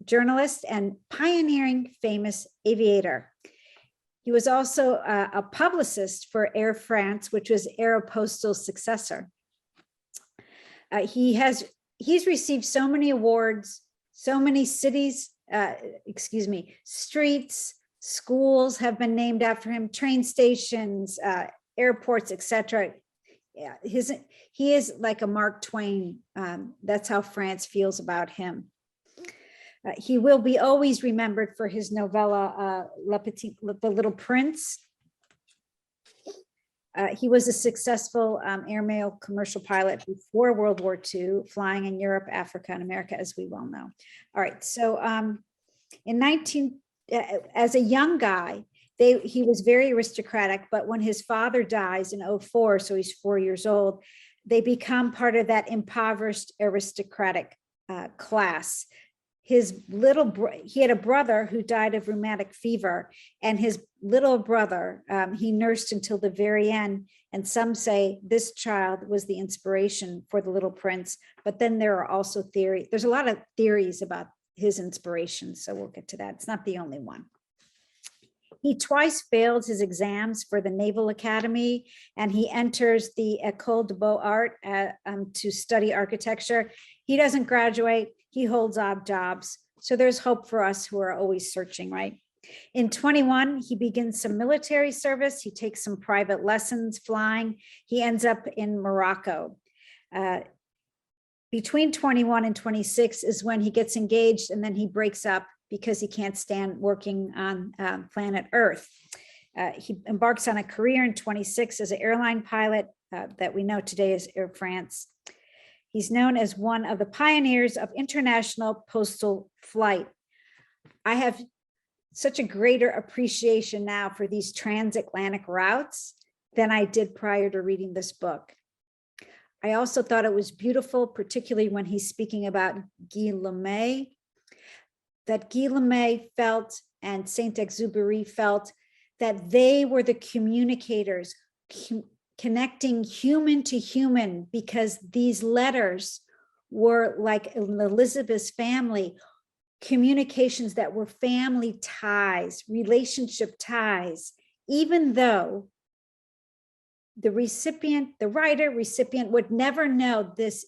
journalist, and pioneering famous aviator. He was also a publicist for Air France, which was Aeropostal's successor. He's received so many awards, so many cities, streets, schools have been named after him, train stations, airports, etc. Yeah, he is like a Mark Twain. That's how France feels about him. He will be always remembered for his novella, The Little Prince. He was a successful airmail commercial pilot before World War II, flying in Europe, Africa, and America, as we well know. All right, so as a young guy, he was very aristocratic, but when his father dies in 2004, so he's 4 years old, they become part of that impoverished aristocratic class. He had a brother who died of rheumatic fever, and his little brother, he nursed until the very end. And some say this child was the inspiration for The Little Prince, but then there are also there's a lot of theories about his inspiration. So we'll get to that. It's not the only one. He twice failed his exams for the Naval Academy, and he enters the École des Beaux-Arts to study architecture. He doesn't graduate. He holds odd jobs. So there's hope for us who are always searching, right? In 21, he begins some military service. He takes some private lessons flying. He ends up in Morocco. Between 21 and 26 is when he gets engaged, and then he breaks up because he can't stand working on planet Earth. He embarks on a career in 26 as an airline pilot that we know today as Air France. He's known as one of the pioneers of international postal flight. I have such a greater appreciation now for these transatlantic routes than I did prior to reading this book. I also thought it was beautiful, particularly when he's speaking about Guy Lemay, that Guy Lemay felt and Saint-Exupéry felt that they were the communicators, connecting human to human, because these letters were like in Elizabeth's family, communications that were family ties, relationship ties, even though the recipient, the writer recipient would never know this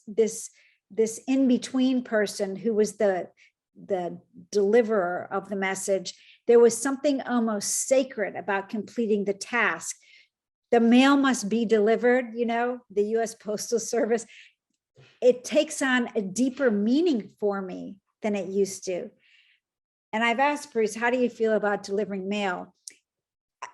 in-between person who was the deliverer of the message. There was something almost sacred about completing the task. The mail must be delivered, the US Postal Service. It takes on a deeper meaning for me than it used to. And I've asked Bruce, how do you feel about delivering mail?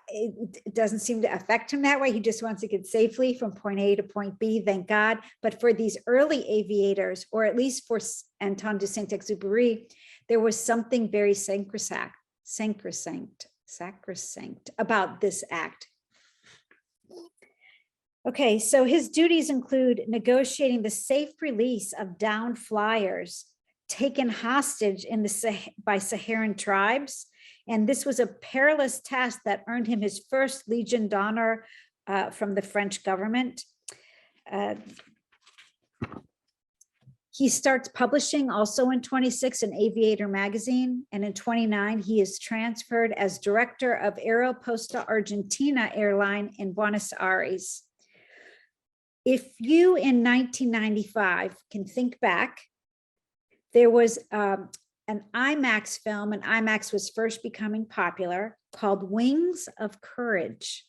It doesn't seem to affect him that way. He just wants to get safely from point A to point B, thank God. But for these early aviators, or at least for Antoine de Saint-Exupéry, there was something very sacrosanct about this act. Okay, so his duties include negotiating the safe release of downed flyers taken hostage by Saharan tribes. And this was a perilous task that earned him his first Legion d'Honneur from the French government. He starts publishing also in 26 an Aviator magazine, and in 29 he is transferred as director of Aeroposta Argentina airline in Buenos Aires. If you in 1995 can think back, there was an IMAX film, and IMAX was first becoming popular, called Wings of Courage.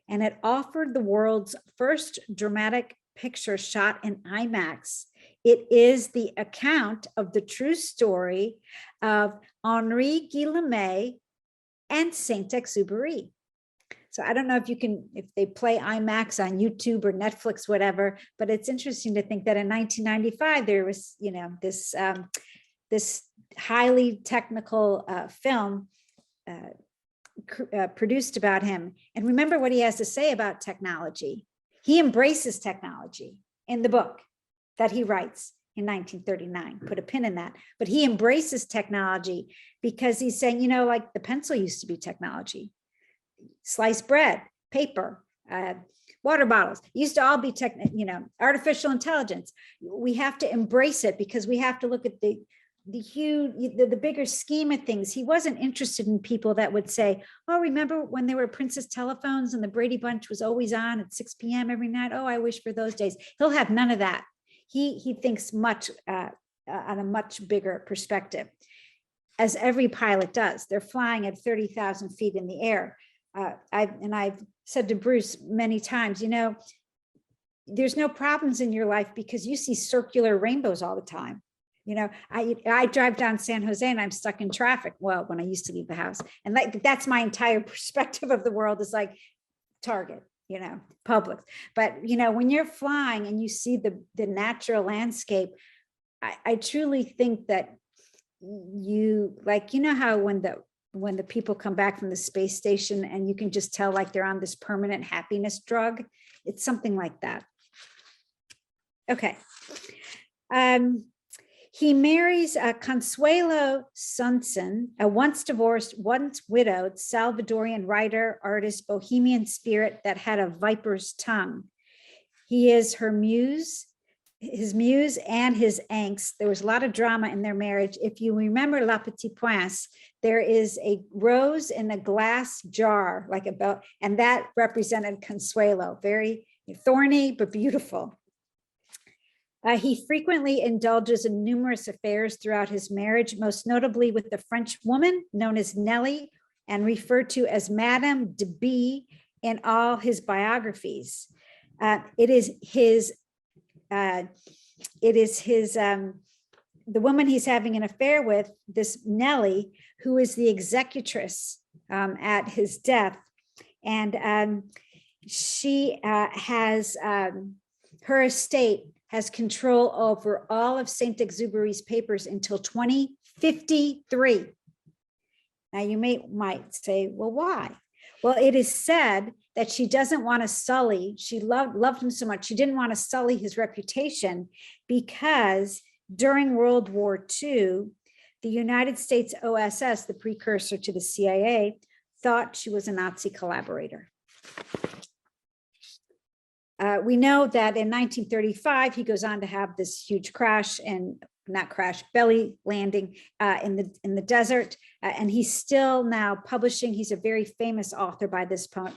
And it offered the world's first dramatic picture shot in IMAX. It is the account of the true story of Henri Guillemets and Saint-Exupéry. So I don't know if they play IMAX on YouTube or Netflix, whatever, but it's interesting to think that in 1995, there was, this highly technical film produced about him. And remember what he has to say about technology. He embraces technology in the book that he writes in 1939. Put a pin in that. But he embraces technology because he's saying, like the pencil used to be technology. Sliced bread, paper, water bottles used to all be artificial intelligence. We have to embrace it because we have to look at the huge, the bigger scheme of things. He wasn't interested in people that would say, oh, remember when there were Princess telephones and the Brady Bunch was always on at 6 p.m. every night? Oh, I wish for those days. He'll have none of that. He thinks much on a much bigger perspective, as every pilot does. They're flying at 30,000 feet in the air. I've said to Bruce many times, there's no problems in your life because you see circular rainbows all the time. I drive down San Jose and I'm stuck in traffic. Well, when I used to leave the house, and that's my entire perspective of the world is like Target, Publix. But, when you're flying and you see the natural landscape, I truly think that how when the people come back from the space station and you can just tell like they're on this permanent happiness drug, it's something like that. Okay. He marries Consuelo Sunson, a once divorced, once widowed Salvadorian writer, artist, bohemian spirit that had a viper's tongue. He is her muse, his muse and his angst. There was a lot of drama in their marriage. If you remember La Petite Poisse, there is a rose in a glass jar, and that represented Consuelo, very thorny, but beautiful. He frequently indulges in numerous affairs throughout his marriage, most notably with the French woman known as Nellie and referred to as Madame de B in all his biographies. It is the woman he's having an affair with, this Nellie, who is the executress at his death. And she has her estate has control over all of Saint-Exupéry's papers until 2053. Now you might say, well, why? Well, it is said that she doesn't want to sully, she loved him so much, she didn't want to sully his reputation because during World War II, the United States OSS, the precursor to the CIA, thought she was a Nazi collaborator. We know that in 1935, he goes on to have this huge belly landing in the desert. And he's still now publishing. He's a very famous author by this point,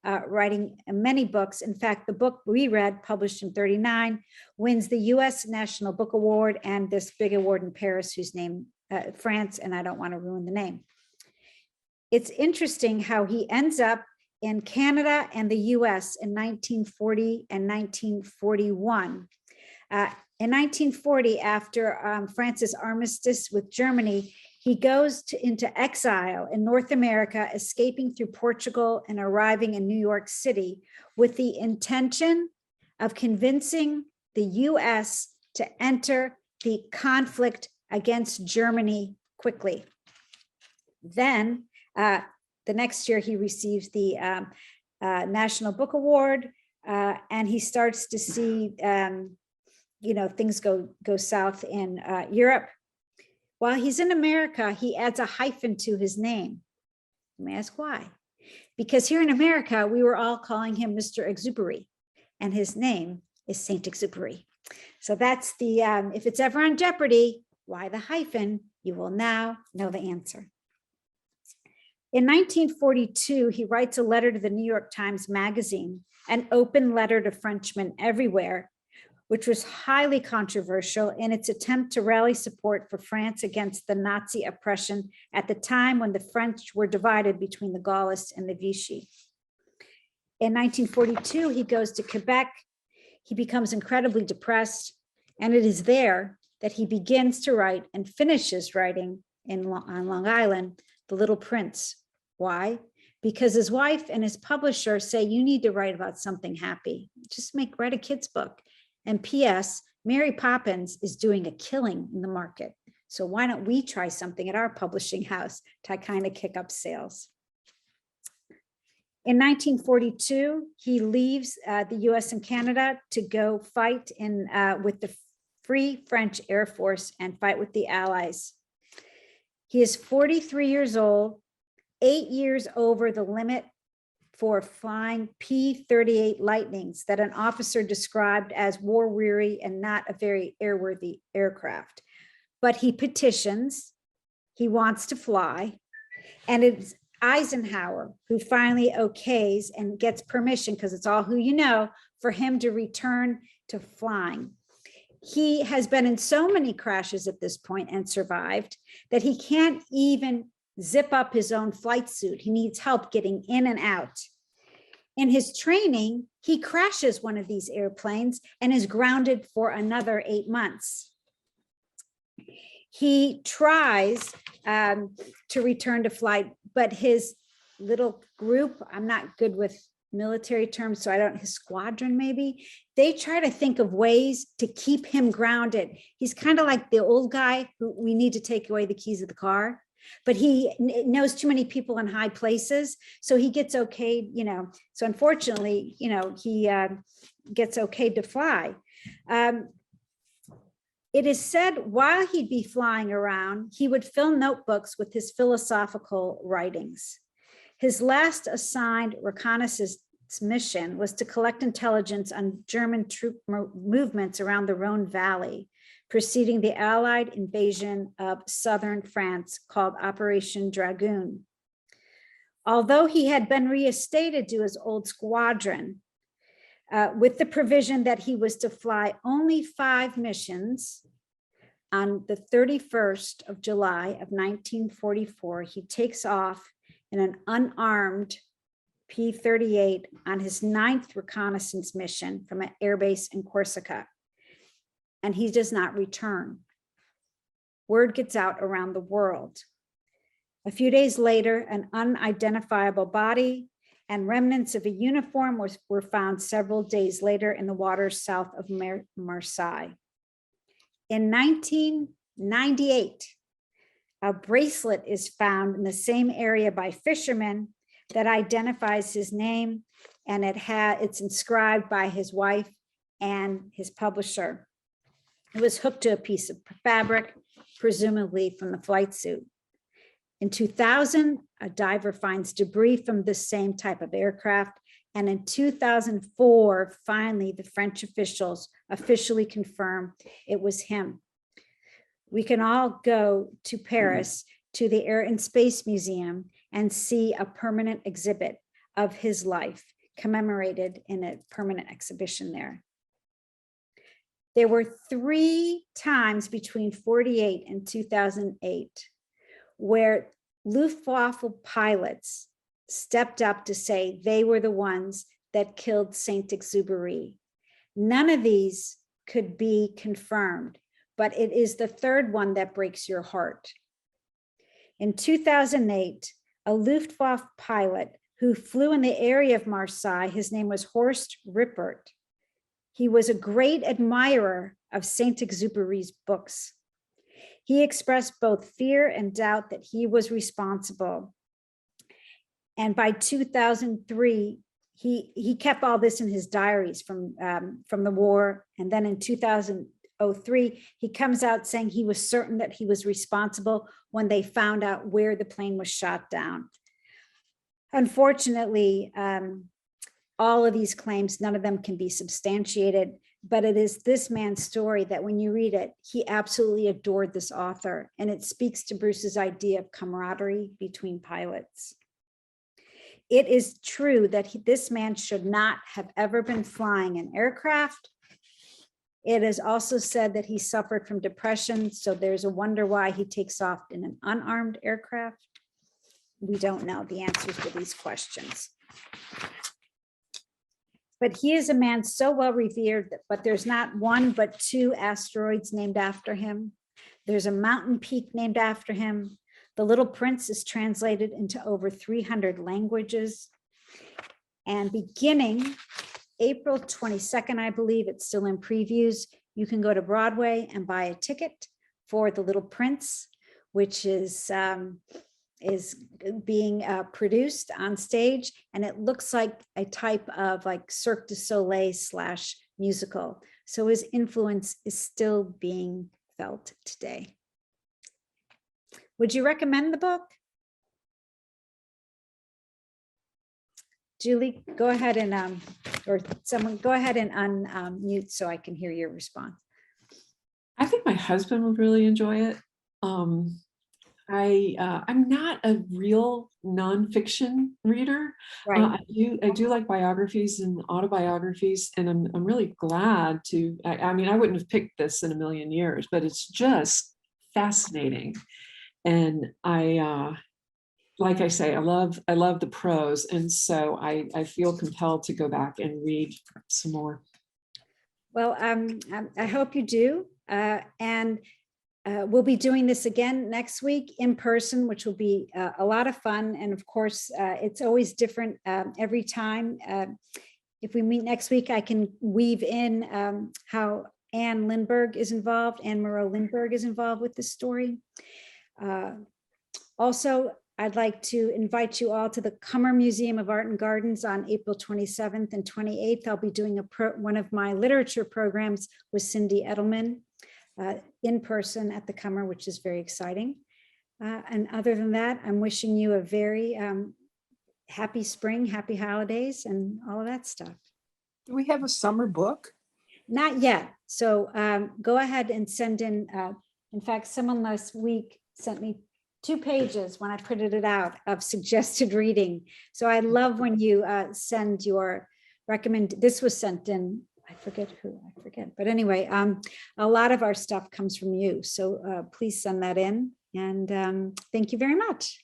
writing many books. In fact, the book we read, published in 1939, wins the US National Book Award and this big award in Paris, whose name, France, and I don't want to ruin the name. It's interesting how he ends up in Canada and the US in 1940 and 1941. In 1940, after France's armistice with Germany, he goes into exile in North America, escaping through Portugal and arriving in New York City with the intention of convincing the US to enter the conflict against Germany quickly. Then, the next year, he receives the National Book Award, and he starts to see, things go south in Europe. While he's in America, he adds a hyphen to his name. You may ask why? Because here in America, we were all calling him Mr. Exupéry, and his name is Saint-Exupéry. So that's the, if it's ever on Jeopardy, why the hyphen? You will now know the answer. In 1942, he writes a letter to the New York Times Magazine, an open letter to Frenchmen everywhere, which was highly controversial in its attempt to rally support for France against the Nazi oppression at the time when the French were divided between the Gaullists and the Vichy. In 1942, he goes to Quebec. He becomes incredibly depressed, and it is there that he begins to write and finishes writing on Long Island, The Little Prince. Why? Because his wife and his publisher say, you need to write about something happy. Just write a kid's book. And P.S., Mary Poppins is doing a killing in the market. So why don't we try something at our publishing house to kind of kick up sales? In 1942, he leaves the US and Canada to go fight with the Free French Air Force and fight with the Allies. He is 43 years old, 8 years over the limit for flying P-38 Lightnings that an officer described as war-weary and not a very airworthy aircraft. But he petitions, he wants to fly, and it's Eisenhower who finally okays and gets permission, because it's all who you know, for him to return to flying. He has been in so many crashes at this point and survived that he can't even zip up his own flight suit. He needs help getting in and out. In his training, he crashes one of these airplanes and is grounded for another 8 months. He tries to return to flight, but his little group, I'm not good with military terms, so I don't, his squadron maybe, they try to think of ways to keep him grounded. He's kind of like the old guy who we need to take away the keys of the car, but he knows too many people in high places, so he gets okayed, you know. So unfortunately, you know, he gets okayed to fly. It is said while he'd be flying around, he would fill notebooks with his philosophical writings. His last assigned reconnaissance mission was to collect intelligence on German troop movements around the Rhone Valley, preceding the Allied invasion of southern France called Operation Dragoon. Although he had been reinstated to his old squadron, with the provision that he was to fly only 5 missions, on the 31st of July of 1944, he takes off in an unarmed P-38 on his 9th reconnaissance mission from an airbase in Corsica, and he does not return. Word gets out around the world. A few days later, an unidentifiable body and remnants of a uniform were found several days later in the waters south of Marseille. In 1998, a bracelet is found in the same area by fishermen that identifies his name, and it's inscribed by his wife and his publisher. It was hooked to a piece of fabric, presumably from the flight suit. In 2000, a diver finds debris from the same type of aircraft. And in 2004, finally, the French officials officially confirmed it was him. We can all go to Paris to the Air and Space Museum and see a permanent exhibit of his life commemorated in a permanent exhibition there. There were 3 times between 48 and 2008 where Luftwaffe pilots stepped up to say they were the ones that killed Saint-Exupéry. None of these could be confirmed, but it is the third one that breaks your heart. In 2008, a Luftwaffe pilot who flew in the area of Marseille, his name was Horst Rippert. He was a great admirer of Saint-Exupéry's books. He expressed both fear and doubt that he was responsible. And by 2003, he kept all this in his diaries from the war. And then in 2003, he comes out saying he was certain that he was responsible when they found out where the plane was shot down. Unfortunately, all of these claims, none of them can be substantiated, but it is this man's story that when you read it, he absolutely adored this author. And it speaks to Bruce's idea of camaraderie between pilots. It is true that this man should not have ever been flying an aircraft. It is also said that he suffered from depression, so there's a wonder why he takes off in an unarmed aircraft. We don't know the answers to these questions. But he is a man so well revered, but there's not 1 but 2 asteroids named after him. There's a mountain peak named after him. The Little Prince is translated into over 300 languages. And beginning April 22nd, I believe, it's still in previews, you can go to Broadway and buy a ticket for The Little Prince, which is being produced on stage, and it looks like a type of like Cirque du Soleil / musical. So his influence is still being felt today. Would you recommend the book? Julie, go ahead and, or someone go ahead and unmute so I can hear your response. I think my husband would really enjoy it. I'm not a real nonfiction reader. Right. I do like biographies and autobiographies, and I'm really glad to. I mean, I wouldn't have picked this in a million years, but it's just fascinating, and like I say, I love the prose, and so I feel compelled to go back and read some more. Well, I hope you do, and. We'll be doing this again next week in person, which will be a lot of fun. And of course, it's always different every time. If we meet next week, I can weave in how Anne Lindbergh is involved, Anne Moreau Lindbergh is involved with this story. Also, I'd like to invite you all to the Cummer Museum of Art and Gardens on April 27th and 28th. I'll be doing one of my literature programs with Cindy Edelman. In person at the Cummer, which is very exciting. And other than that, I'm wishing you a very happy spring, happy holidays, and all of that stuff. Do we have a summer book? Not yet. So go ahead and send in. In fact, someone last week sent me 2 pages when I printed it out of suggested reading. So I love when you send your this was sent in. I forget, but anyway, a lot of our stuff comes from you. So please send that in, and thank you very much.